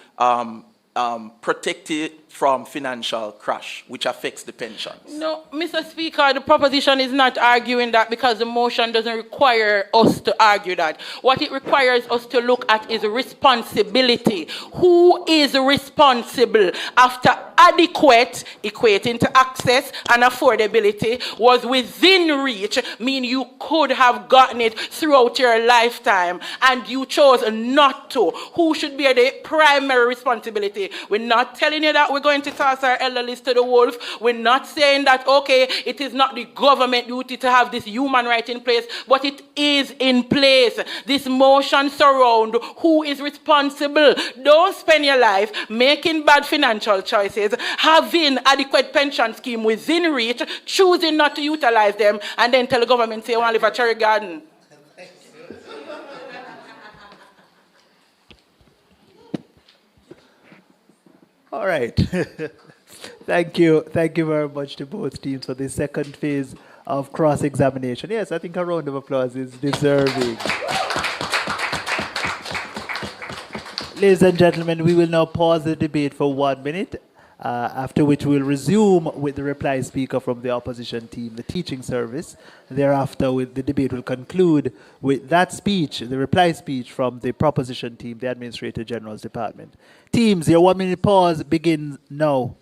protected from financial crash, which affects the pensions? No, Mr. Speaker, the proposition is not arguing that, because the motion doesn't require us to argue that. What it requires us to look at is responsibility. Who is responsible after adequate, equating to access and affordability, was within reach, mean you could have gotten it throughout your lifetime, and you chose not to? Who should bear the primary responsibility? We're not telling you that we're going to toss our elderlies to the wolf. We're not saying that, okay, it is not the government duty to have this human right in place, but it is in place. This motion surround who is responsible. Don't spend your life making bad financial choices, having adequate pension scheme within reach, choosing not to utilize them, and then tell the government, say, I want to live a cherry garden. All right. Thank you. Thank you very much to both teams for the second phase of cross-examination. Yes, I think a round of applause is deserving. Ladies and gentlemen, we will now pause the debate for 1 minute, after which we'll resume with the reply speaker from the opposition team, the teaching service. Thereafter, the debate will conclude with that speech, the reply speech from the proposition team, the Administrator General's Department. Teams, your 1 minute pause begins now.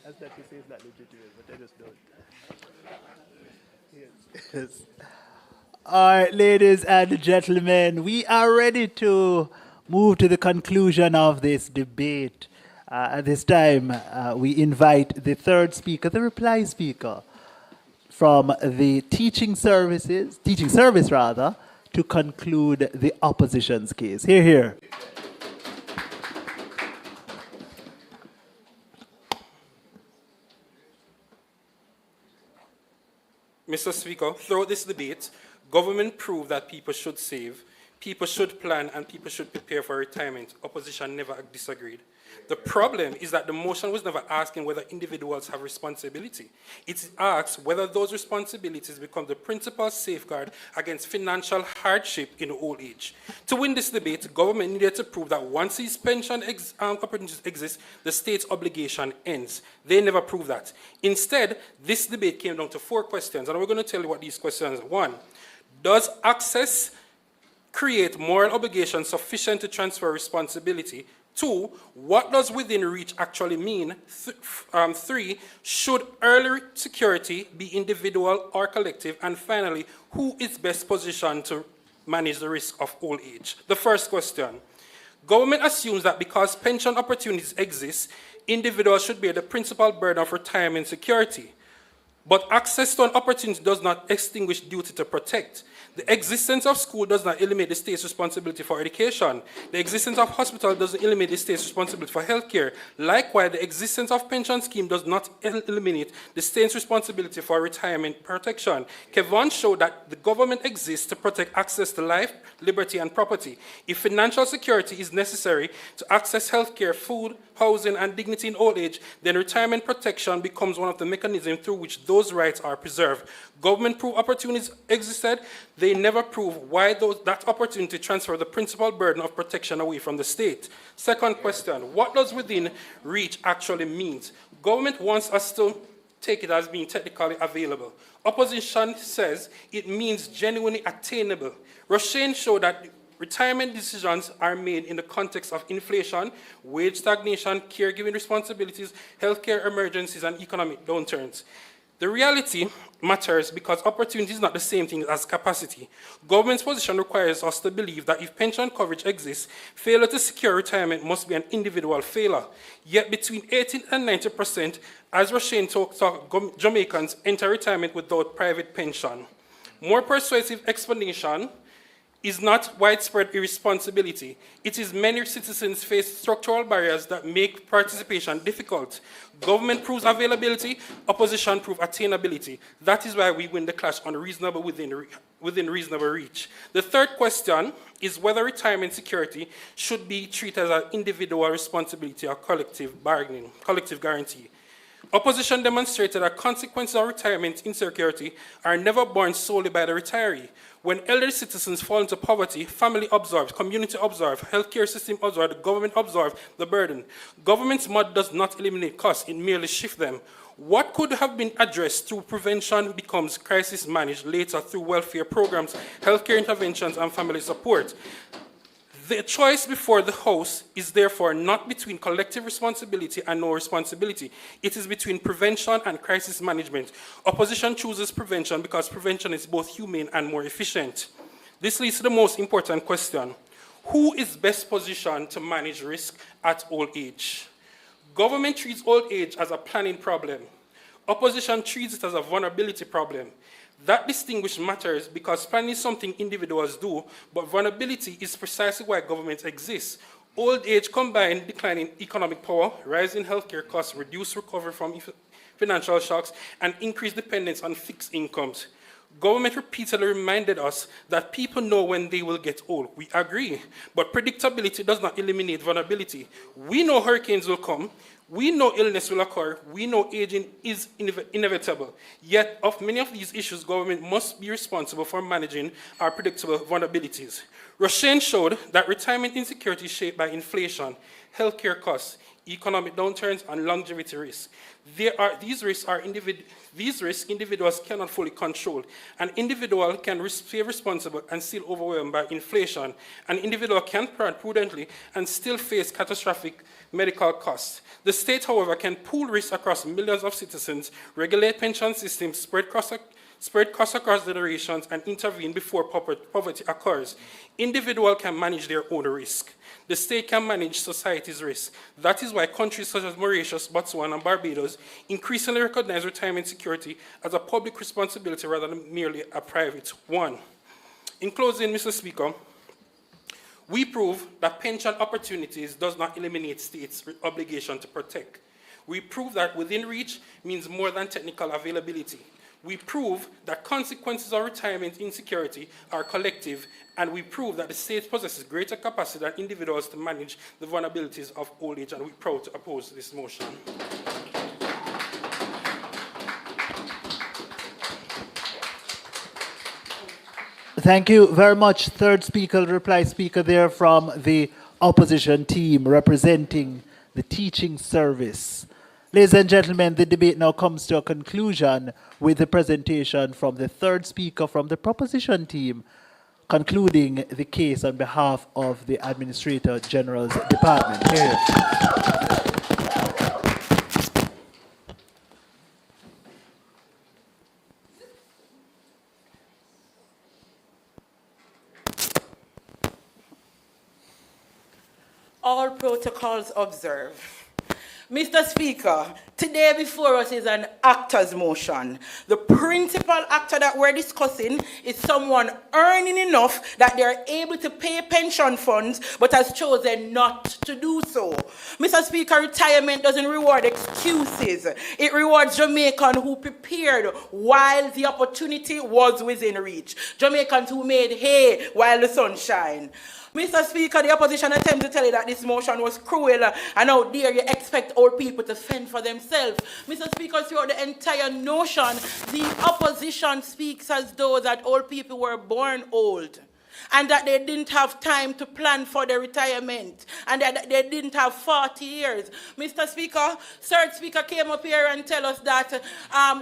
That's not to say it's not legitimate, but I just don't. Yes. All right, ladies and gentlemen, we are ready to move to the conclusion of this debate. At this time, we invite the third speaker, the reply speaker, from the teaching service, to conclude the opposition's case. Hear, hear. Mr. Speaker, throughout this debate, government proved that people should save, people should plan, and people should prepare for retirement. Opposition never disagreed. The problem is that the motion was never asking whether individuals have responsibility. It asks whether those responsibilities become the principal safeguard against financial hardship in old age. To win this debate, government needed to prove that once these pension opportunities exist, the state's obligation ends. They never proved that. Instead, this debate came down to 4 questions, and we're going to tell you what these questions are. 1, does access create moral obligation sufficient to transfer responsibility? 2, what does within reach actually mean? 3, should early security be individual or collective? And finally, who is best positioned to manage the risk of old age? The first question. Government assumes that because pension opportunities exist, individuals should bear the principal burden of retirement security. But access to an opportunity does not extinguish duty to protect. The existence of school does not eliminate the state's responsibility for education. The existence of hospital doesn't eliminate the state's responsibility for healthcare. Likewise, the existence of pension scheme does not eliminate the state's responsibility for retirement protection. Kevon showed that the government exists to protect access to life, liberty, and property. If financial security is necessary to access healthcare, food, housing, and dignity in old age, then retirement protection becomes one of the mechanisms through which those rights are preserved. Government proved opportunities existed. They never prove why that opportunity transfer the principal burden of protection away from the state. Second question, what does within reach actually mean? Government wants us to take it as being technically available. Opposition says it means genuinely attainable. Roshane showed that retirement decisions are made in the context of inflation, wage stagnation, caregiving responsibilities, healthcare emergencies, and economic downturns. The reality matters because opportunity is not the same thing as capacity. Government's position requires us to believe that if pension coverage exists, failure to secure retirement must be an individual failure. Yet between 80 and 90%, as Roshane talked, Jamaicans enter retirement without private pension. More persuasive explanation is not widespread irresponsibility. It is many citizens face structural barriers that make participation difficult. Government proves availability, opposition proves attainability. That is why we win the clash on reasonable within reasonable reach. The third question is whether retirement security should be treated as an individual responsibility or collective bargaining, collective guarantee. Opposition demonstrated that consequences of retirement insecurity are never borne solely by the retiree. When elderly citizens fall into poverty, family absorbs, community absorbs, healthcare system absorbs, the government absorbs the burden. Government's mud does not eliminate costs, it merely shifts them. What could have been addressed through prevention becomes crisis managed later through welfare programs, healthcare interventions, and family support. The choice before the House is therefore not between collective responsibility and no responsibility. It is between prevention and crisis management. Opposition chooses prevention because prevention is both humane and more efficient. This leads to the most important question. Who is best positioned to manage risk at old age? Government treats old age as a planning problem. Opposition treats it as a vulnerability problem. That distinction matters because planning is something individuals do, but vulnerability is precisely why government exists. Old age combined declining economic power, rising healthcare costs, reduced recovery from financial shocks, and increased dependence on fixed incomes. Government repeatedly reminded us that people know when they will get old. We agree, but predictability does not eliminate vulnerability. We know hurricanes will come. We know illness will occur. We know aging is inevitable. Yet, of many of these issues, government must be responsible for managing our predictable vulnerabilities. Roshane showed that retirement insecurity is shaped by inflation, healthcare costs, economic downturns, and longevity risks. These risks individuals cannot fully control. An individual can stay responsible and still overwhelmed by inflation. An individual can plan prudently and still face catastrophic medical costs. The state, however, can pool risks across millions of citizens, regulate pension systems, spread costs across generations, and intervene before poverty occurs. Individuals can manage their own risk. The state can manage society's risk. That is why countries such as Mauritius, Botswana, and Barbados increasingly recognize retirement security as a public responsibility rather than merely a private one. In closing, Mr. Speaker, we prove that pension opportunities does not eliminate states' obligation to protect. We prove that within reach means more than technical availability. We prove that consequences of retirement insecurity are collective, and we prove that the state possesses greater capacity than individuals to manage the vulnerabilities of old age, and we're proud to oppose this motion. Thank you very much. Third speaker, reply speaker there from the opposition team representing the teaching service. Ladies and gentlemen, the debate now comes to a conclusion with the presentation from the third speaker from the proposition team, concluding the case on behalf of the Administrator General's Department. Here. All protocols observed. Mr. Speaker, today before us is an actor's motion. The principal actor that we're discussing is someone earning enough that they're able to pay pension funds but has chosen not to do so. Mr. Speaker, retirement doesn't reward excuses. It rewards Jamaicans who prepared while the opportunity was within reach. Jamaicans who made hay while the sun shines. Mr. Speaker, the opposition attempts to tell you that this motion was cruel and how dare you expect old people to fend for themselves. Mr. Speaker, throughout the entire notion, the opposition speaks as though that old people were born old and that they didn't have time to plan for their retirement and that they didn't have 40 years. Mr. Speaker, third speaker came up here and tell us that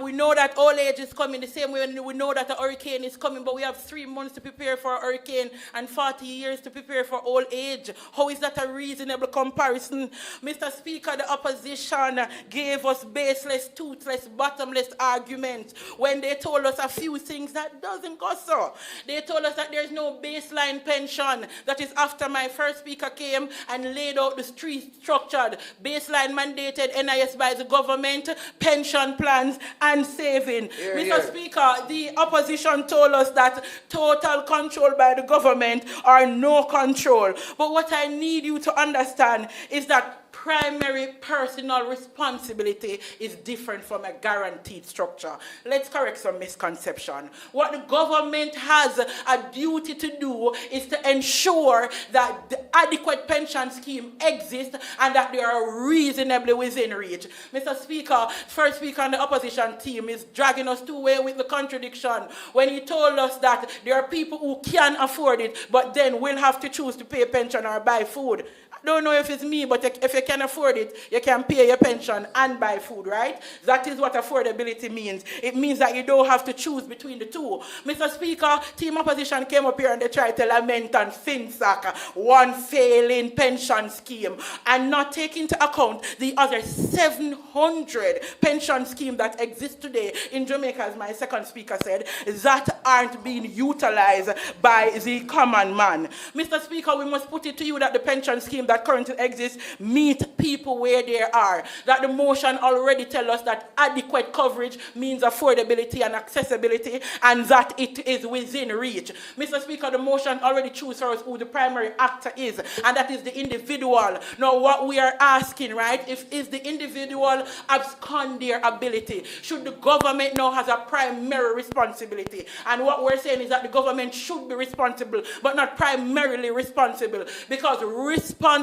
we know that old age is coming the same way we know that a hurricane is coming, but we have 3 months to prepare for a hurricane and 40 years to prepare for old age. How is that a reasonable comparison? Mr. Speaker, the opposition gave us baseless, toothless, bottomless arguments when they told us a few things that doesn't go so. They told us that there's no baseline pension. That is after my first speaker came and laid out the structured baseline mandated NIS by the government, pension plans and saving. Mr. Speaker, the opposition told us that total control by the government or no control. But what I need you to understand is that primary personal responsibility is different from a guaranteed structure. Let's correct some misconception. What the government has a duty to do is to ensure that the adequate pension scheme exists and that they are reasonably within reach. Mr. Speaker, first speaker on the opposition team is dragging us two ways with the contradiction when he told us that there are people who can afford it but then will have to choose to pay pension or buy food. I don't know if it's me, but if you can afford it, you can pay your pension and buy food, right? That is what affordability means. It means that you don't have to choose between the two. Mr. Speaker, team opposition came up here and they tried to lament on FinSAC, one failing pension scheme, and not take into account the other 700 pension schemes that exist today in Jamaica, as my second speaker said, that aren't being utilized by the common man. Mr. Speaker, we must put it to you that the pension scheme that currently exists meet people where they are. That the motion already tells us that adequate coverage means affordability and accessibility and that it is within reach. Mr. Speaker, the motion already chooses for us who the primary actor is, and that is the individual. Now what we are asking, right, is the individual abscond their ability? Should the government now has a primary responsibility? And what we're saying is that the government should be responsible, but not primarily responsible, because responsibility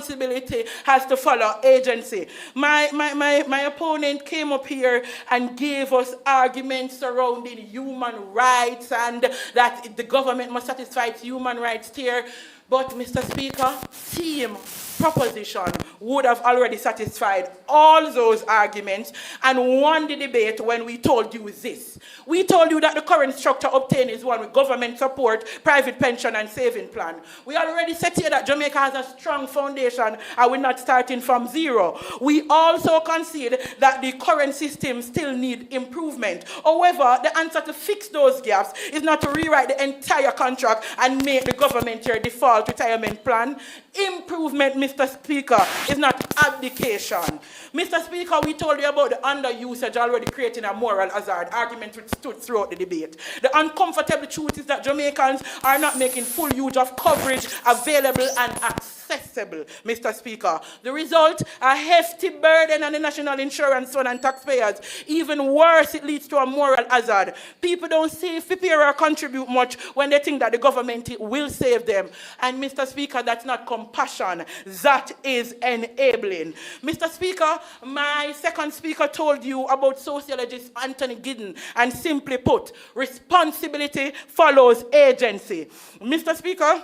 has to follow agency. My opponent came up here and gave us arguments surrounding human rights and that the government must satisfy its human rights tier. But, Mr. Speaker, team proposition would have already satisfied all those arguments and won the debate when we told you this. We told you that the current structure obtained is one with government support, private pension and saving plan. We already said here that Jamaica has a strong foundation and we're not starting from zero. We also concede that the current system still need improvement. However, the answer to fix those gaps is not to rewrite the entire contract and make the government your default retirement plan. Improvement, Mr. Speaker, is not abdication. Mr. Speaker, we told you about the underusage already creating a moral hazard, argument which stood throughout the debate. The uncomfortable truth is that Jamaicans are not making full use of coverage available and accessible, Mr. Speaker. The result, a hefty burden on the national insurance fund and taxpayers. Even worse, it leads to a moral hazard. People don't save, prepare or contribute much when they think that the government will save them. And Mr. Speaker, that's not compassion, that is enabling. Mr. Speaker, my second speaker told you about sociologist Anthony Giddens, and simply put, responsibility follows agency. Mr. Speaker,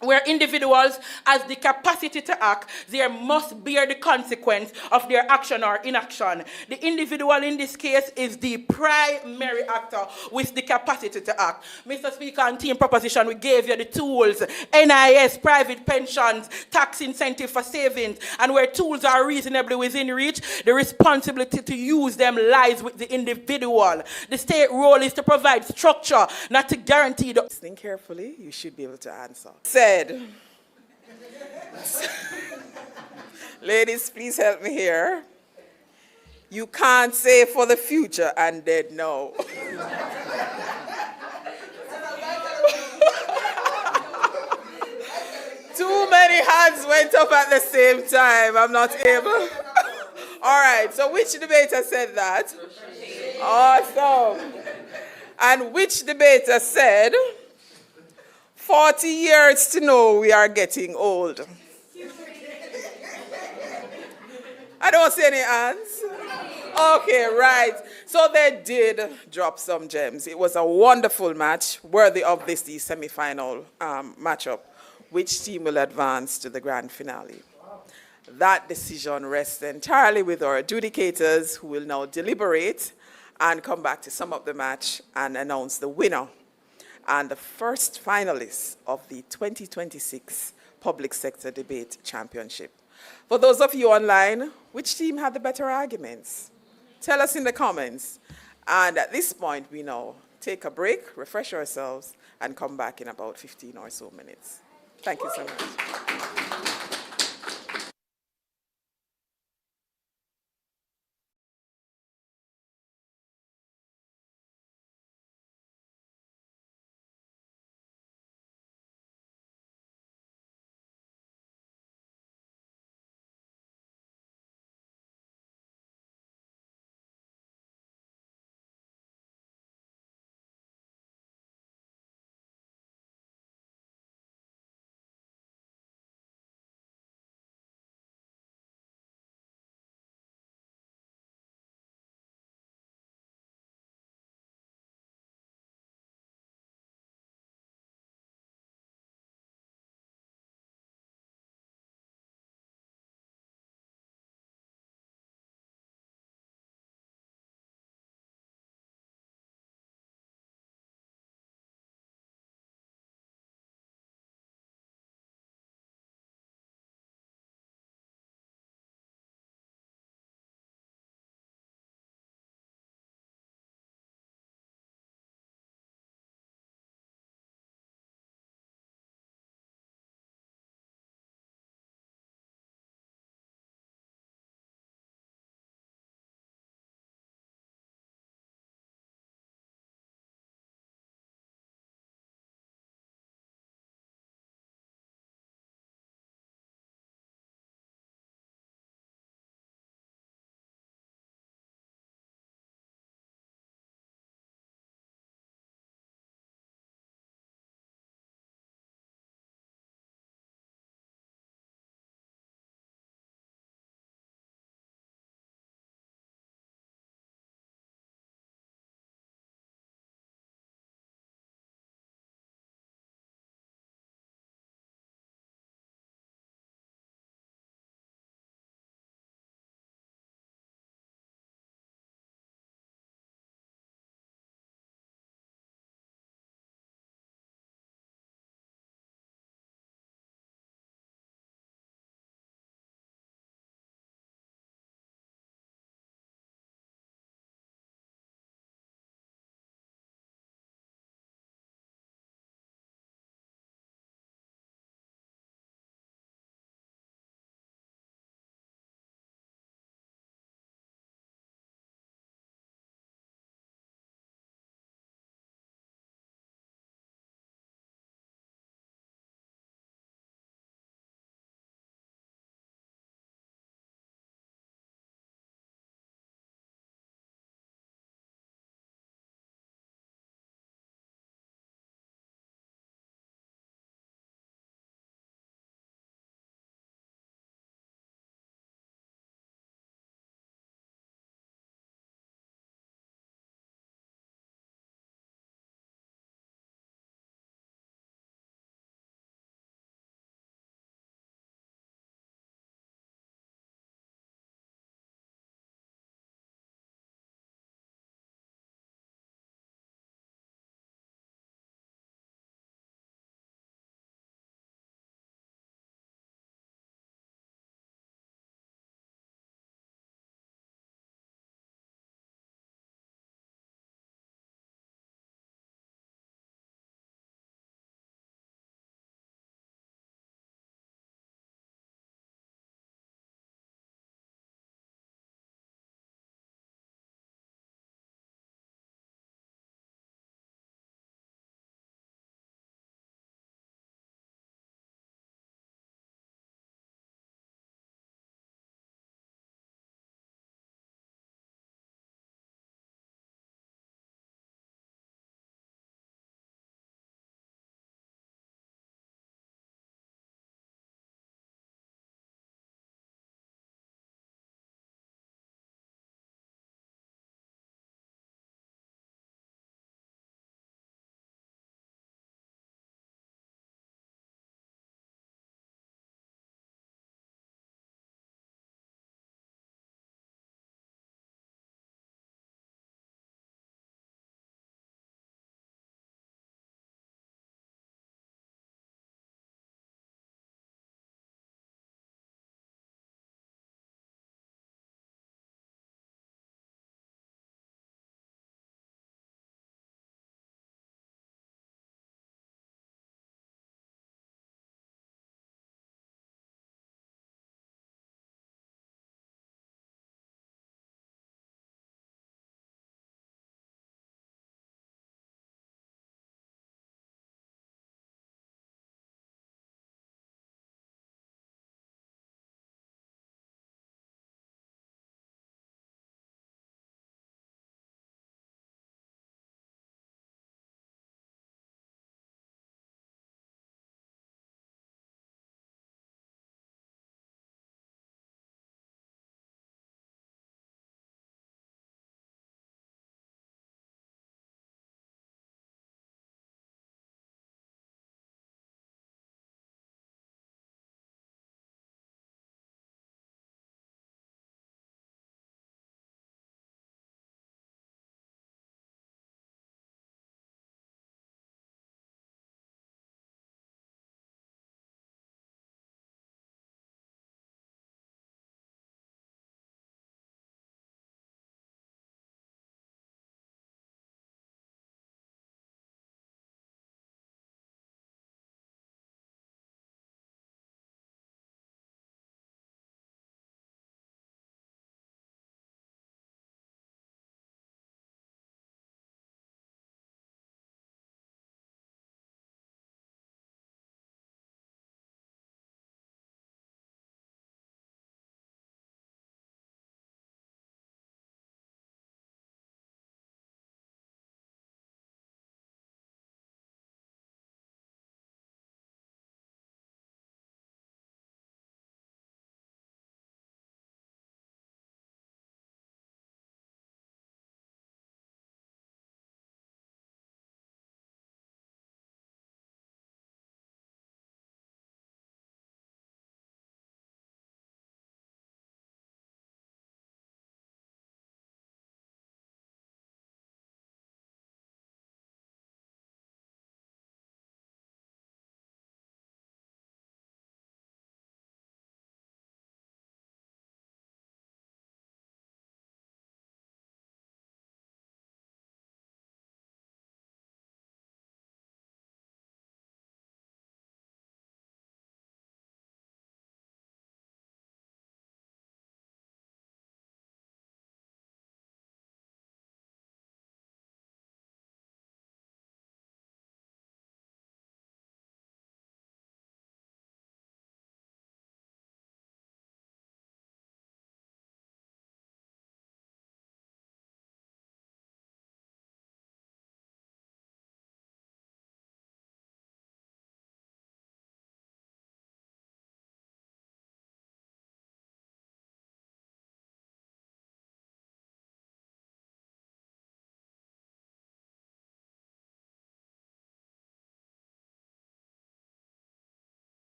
where individuals has the capacity to act, they must bear the consequence of their action or inaction. The individual in this case is the primary actor with the capacity to act. Mr. Speaker, on team proposition, we gave you the tools: NIS, private pensions, tax incentive for savings, and where tools are reasonably within reach, the responsibility to use them lies with the individual. The state role is to provide structure, not to guarantee the... Listening carefully, you should be able to answer. Said, ladies, please help me here. You can't say for the future and dead no. Too many hands went up at the same time. I'm not able. All right, so which debater said that? Awesome. And which debater said, 40 years to know we are getting old? I don't see any hands. Okay, right. So they did drop some gems. It was a wonderful match, worthy of this the semi-final matchup. Which team will advance to the grand finale? That decision rests entirely with our adjudicators, who will now deliberate and come back to sum up the match and announce the winner and the first finalists of the 2026 Public Sector Debate Championship. For those of you online, which team had the better arguments? Tell us in the comments. And at this point, we now take a break, refresh ourselves, and come back in about 15 or so minutes. Thank you so much.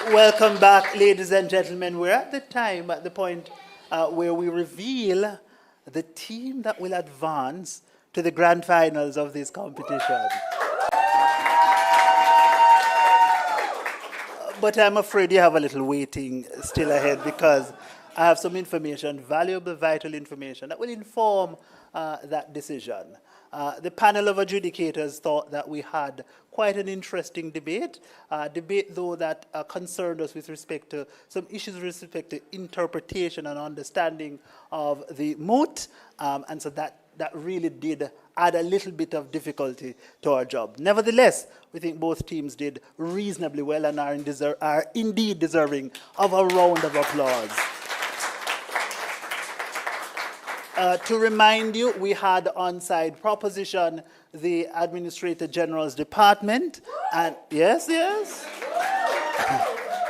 Welcome back, ladies and gentlemen. We're at the point where we reveal the team that will advance to the grand finals of this competition. But I'm afraid you have a little waiting still ahead because I have some information, valuable, vital information that will inform that decision. The panel of adjudicators thought that we had quite an interesting debate, though that concerned us with respect to some issues with respect to interpretation and understanding of the moot, and so that really did add a little bit of difficulty to our job. Nevertheless, we think both teams did reasonably well and are indeed deserving of a round of applause. To remind you, we had on-side proposition the Administrator General's Department, and yes,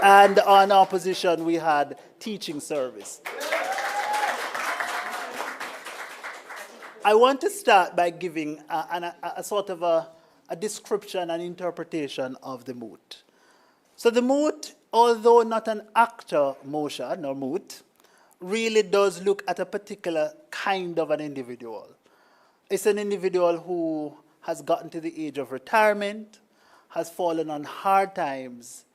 and on opposition we had Teaching Service. I want to start by giving a sort of a description and interpretation of the moot. So the moot, although not an actor motion or moot, really does look at a particular kind of an individual. It's an individual who has gotten to the age of retirement, has fallen on hard times,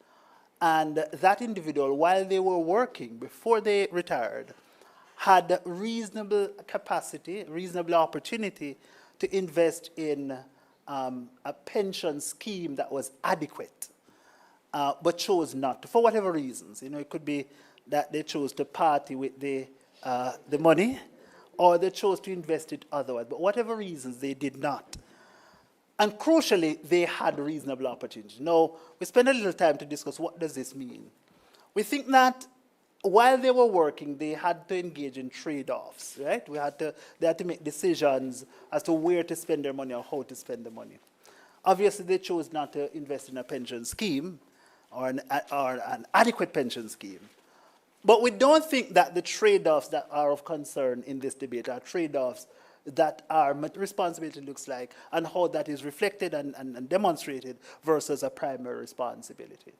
and that individual, while they were working before they retired, had reasonable capacity, reasonable opportunity to invest in a pension scheme that was adequate, but chose not to, for whatever reasons. You know, it could be that they chose to party with the money, or they chose to invest it otherwise. But whatever reasons, they did not. And crucially, they had reasonable opportunity. Now, we spent a little time to discuss what does this mean. We think that while they were working, they had to engage in trade-offs, right? They had to make decisions as to where to spend their money or how to spend the money. Obviously, they chose not to invest in a pension scheme or an adequate pension scheme. But we don't think that the trade-offs that are of concern in this debate are trade-offs that our responsibility looks like and how that is reflected and demonstrated versus a primary responsibility.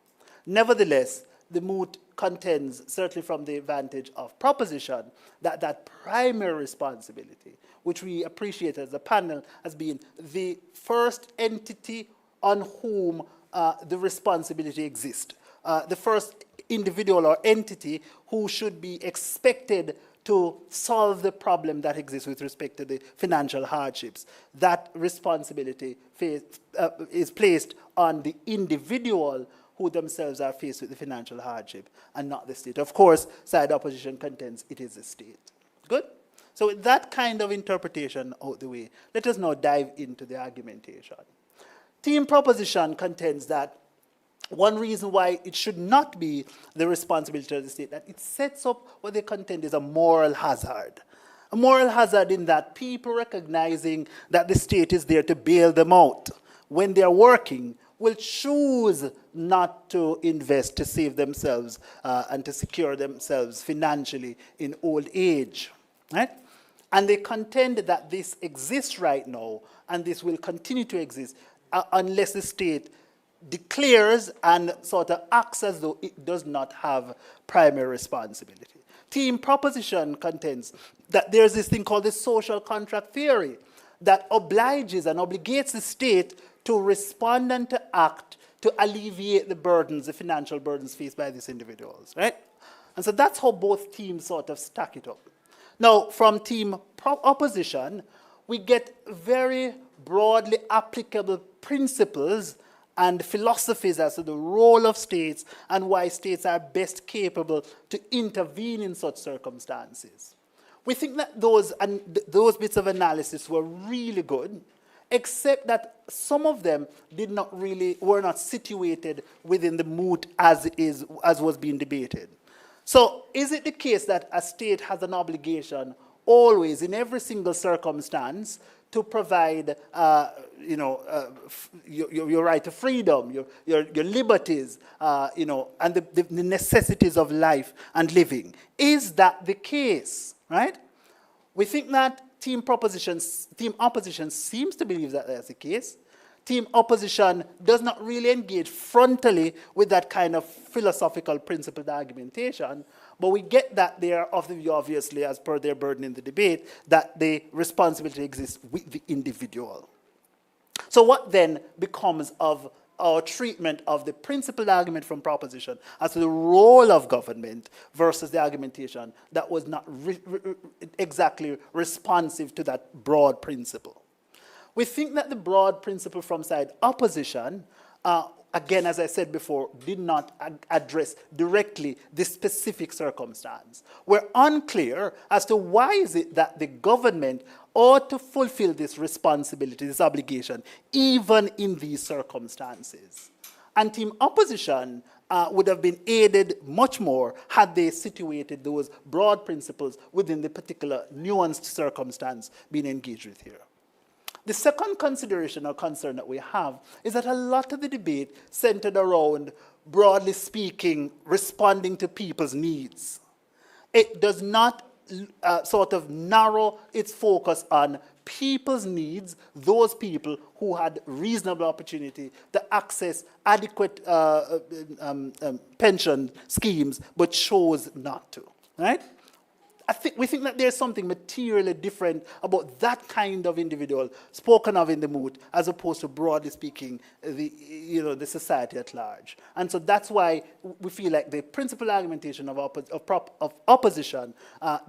Nevertheless, the moot contends, certainly from the vantage of proposition, that primary responsibility, which we appreciate as a panel as being the first entity on whom the responsibility exists, the first individual or entity who should be expected to solve the problem that exists with respect to the financial hardships. That responsibility is placed on the individual who themselves are faced with the financial hardship and not the state. Of course, side opposition contends it is the state. Good? So with that kind of interpretation out the way, let us now dive into the argumentation. Team proposition contends that one reason why it should not be the responsibility of the state, that it sets up what they contend is a moral hazard. A moral hazard in that people recognizing that the state is there to bail them out when they are working will choose not to invest to save themselves and to secure themselves financially in old age. Right? And they contend that this exists right now and this will continue to exist unless the state declares and sort of acts as though it does not have primary responsibility. Team proposition contends that there's this thing called the social contract theory that obliges and obligates the state to respond and to act to alleviate the burdens, the financial burdens faced by these individuals, right? And so that's how both teams sort of stack it up. Now, from team opposition, we get very broadly applicable principles and philosophies as to the role of states and why states are best capable to intervene in such circumstances. We think that those bits of analysis were really good, except that some of them were not situated within the moot as was being debated. So is it the case that a state has an obligation always, in every single circumstance, to provide your right to freedom, your liberties, and the necessities of life and living? Is that the case, right? We think that team opposition seems to believe that that's the case. Team opposition does not really engage frontally with that kind of philosophical principled argumentation, but we get that they are of the view, obviously, as per their burden in the debate, that the responsibility exists with the individual. So what then becomes of our treatment of the principled argument from proposition as to the role of government versus the argumentation that was not exactly responsive to that broad principle? We think that the broad principle from side opposition, again, as I said before, did not address directly this specific circumstance. We're unclear as to why is it that the government ought to fulfill this responsibility, this obligation, even in these circumstances. And team opposition would have been aided much more had they situated those broad principles within the particular nuanced circumstance being engaged with here. The second consideration or concern that we have is that a lot of the debate centered around, broadly speaking, responding to people's needs. It does not sort of narrow its focus on people's needs, those people who had reasonable opportunity to access adequate pension schemes but chose not to, right? We think that there's something materially different about that kind of individual spoken of in the moot, as opposed to, broadly speaking, the society at large. And so that's why we feel like the principal argumentation of opposition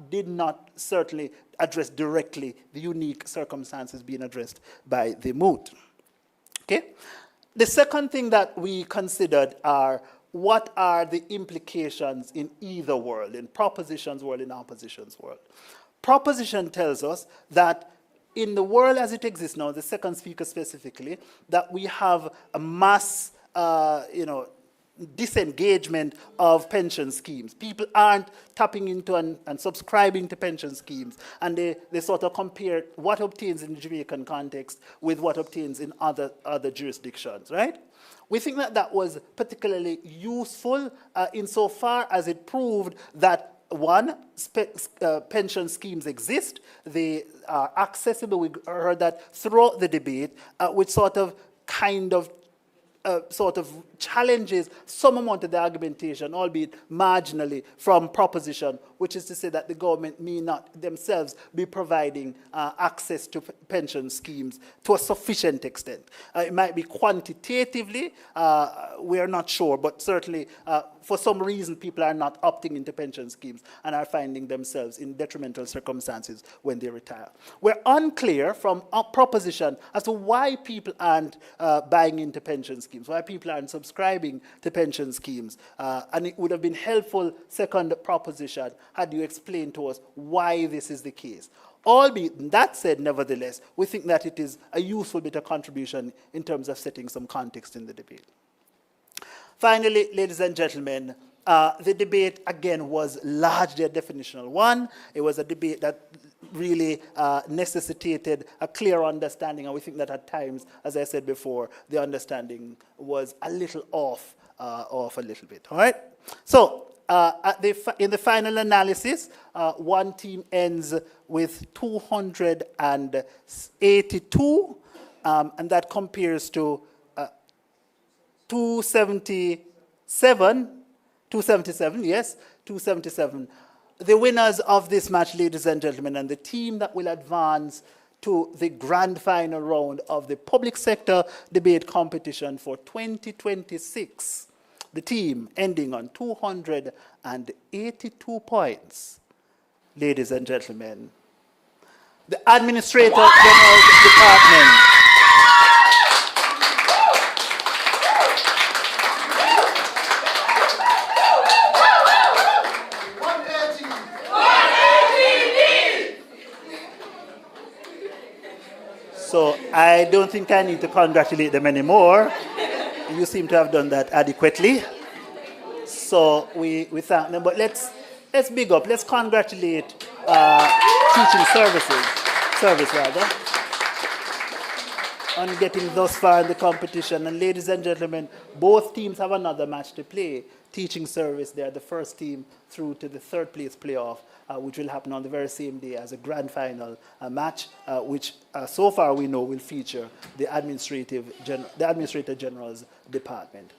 did not certainly address directly the unique circumstances being addressed by the moot. Okay? The second thing that we considered are, what are the implications in either world, in proposition's world, in opposition's world? Proposition tells us that in the world as it exists now, the second speaker specifically, that we have a mass, disengagement of pension schemes. People aren't tapping into and subscribing to pension schemes, and they sort of compare what obtains in the Jamaican context with what obtains in other jurisdictions, right? We think that that was particularly useful insofar as it proved that, one, pension schemes exist, they are accessible. We heard that throughout the debate, which sort of challenges some amount of the argumentation, albeit marginally, from proposition, which is to say that the government may not themselves be providing access to pension schemes to a sufficient extent. It might be quantitatively, we are not sure, but certainly for some reason people are not opting into pension schemes and are finding themselves in detrimental circumstances when they retire. We're unclear from proposition as to why people aren't buying into pension schemes, why people aren't subscribing to pension schemes. And it would have been helpful, second proposition, had you explained to us why this is the case. Albeit, that said, nevertheless, we think that it is a useful bit of contribution in terms of setting some context in the debate. Finally, ladies and gentlemen, the debate, again, was largely a definitional one. It was a debate that really necessitated a clear understanding, and we think that at times, as I said before, the understanding was a little off a little bit, all right? So, in the final analysis, one team ends with 282, and that compares to 277, yes, 277. The winners of this match, ladies and gentlemen, and the team that will advance to the grand final round of the public sector debate competition for 2026. The team ending on 282 points. Ladies and gentlemen, the Administrator General Department. So I don't think I need to congratulate them anymore. You seem to have done that adequately. So we thank them. But let's big up, let's congratulate teaching service on getting thus far in the competition. And ladies and gentlemen, both teams have another match to play. teaching service. They are the first team through to the third place playoff, which will happen on the very same day as a grand final match, which so far we know will feature the Administrator General's department.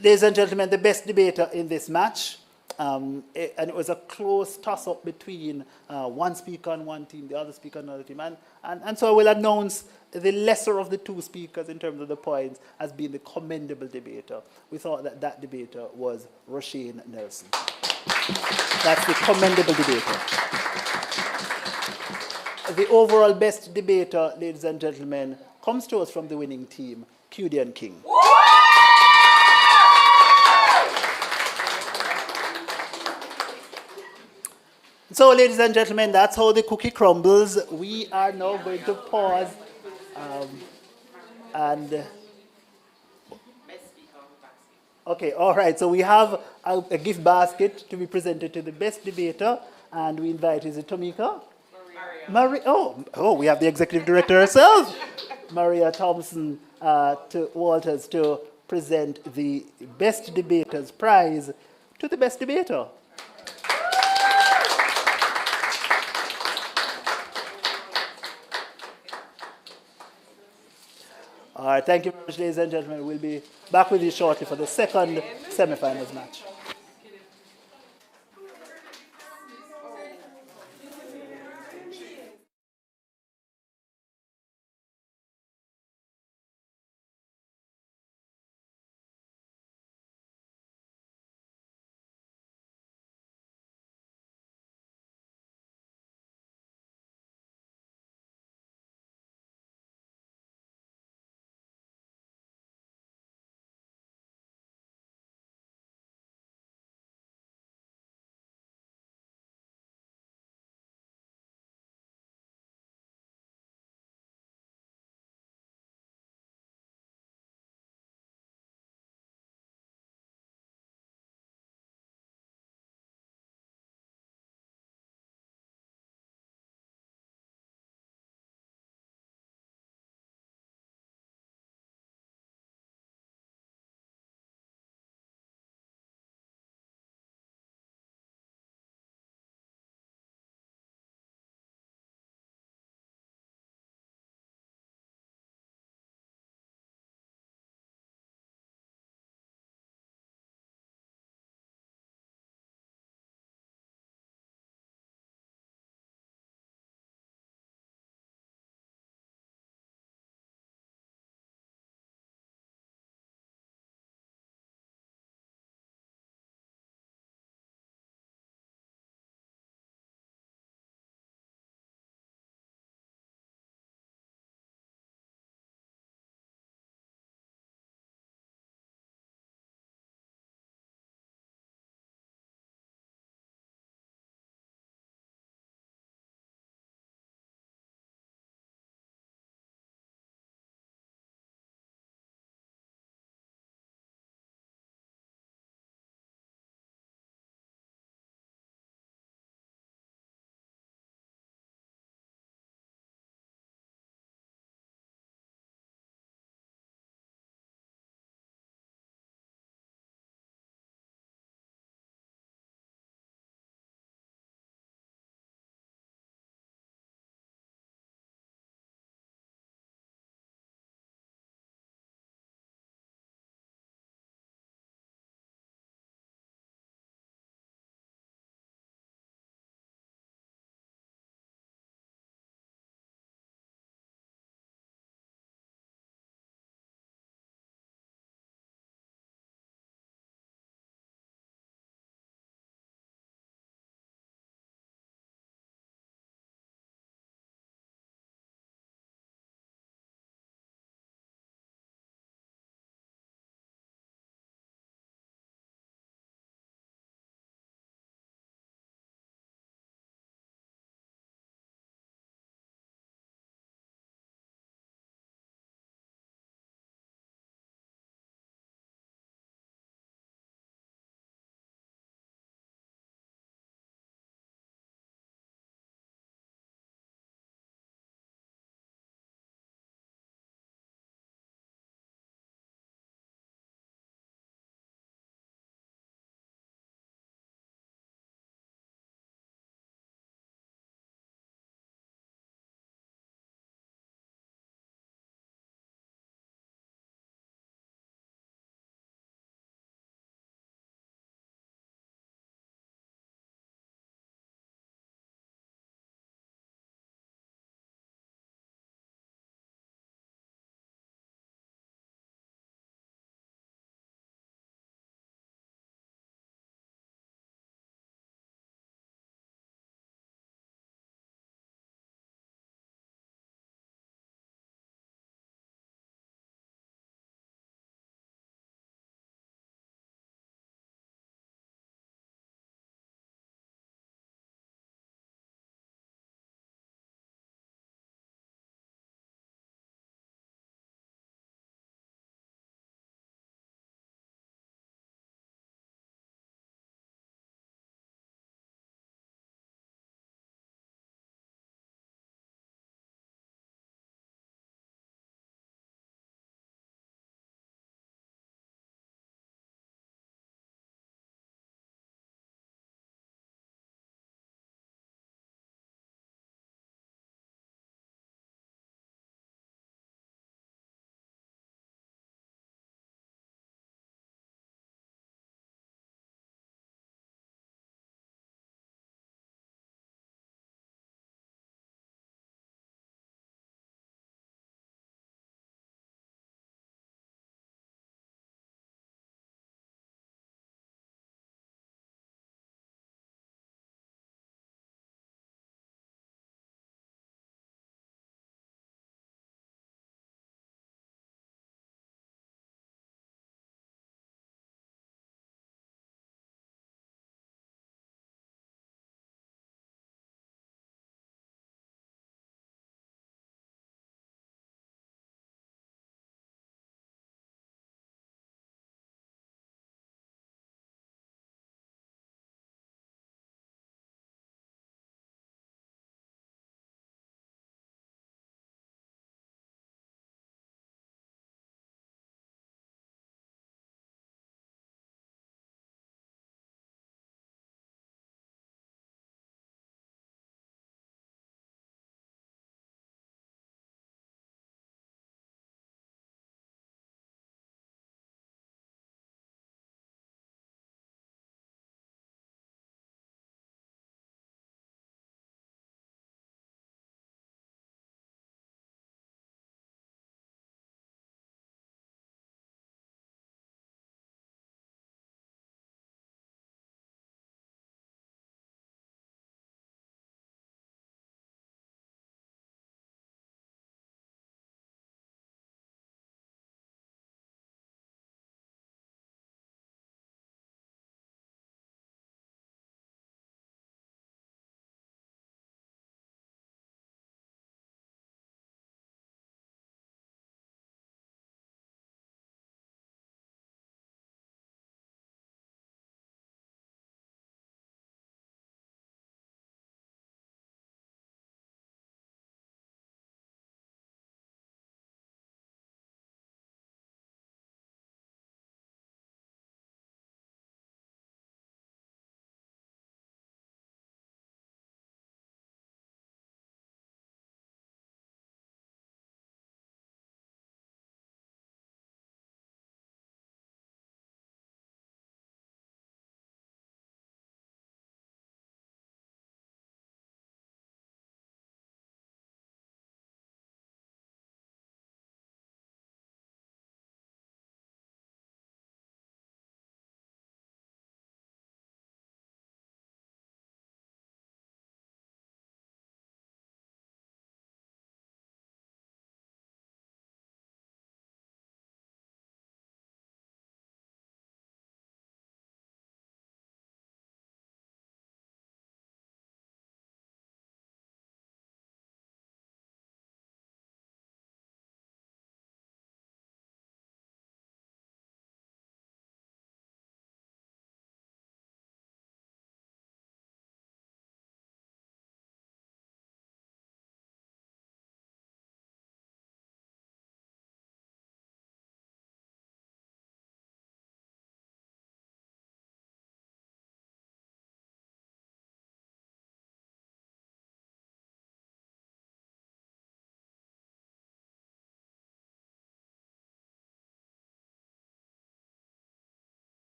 Ladies and gentlemen, the best debater in this match, and it was a close toss-up between one speaker on one team, the other speaker on another team, and so I will announce the lesser of the two speakers in terms of the points as being the commendable debater. We thought that that debater was Roshane Nelson. That's the commendable debater. The overall best debater, ladies and gentlemen, comes to us from the winning team, Cudian King. So, ladies and gentlemen, that's how the cookie crumbles. We are now going to pause okay, all right. So we have a gift basket to be presented to the best debater, and we invite, is it Tamika? Maria. Oh, we have the executive director herself, Maria Thompson Walters, to present the best debater's prize to the best debater. All right, thank you very much, ladies and gentlemen. We'll be back with you shortly for the second semifinals match.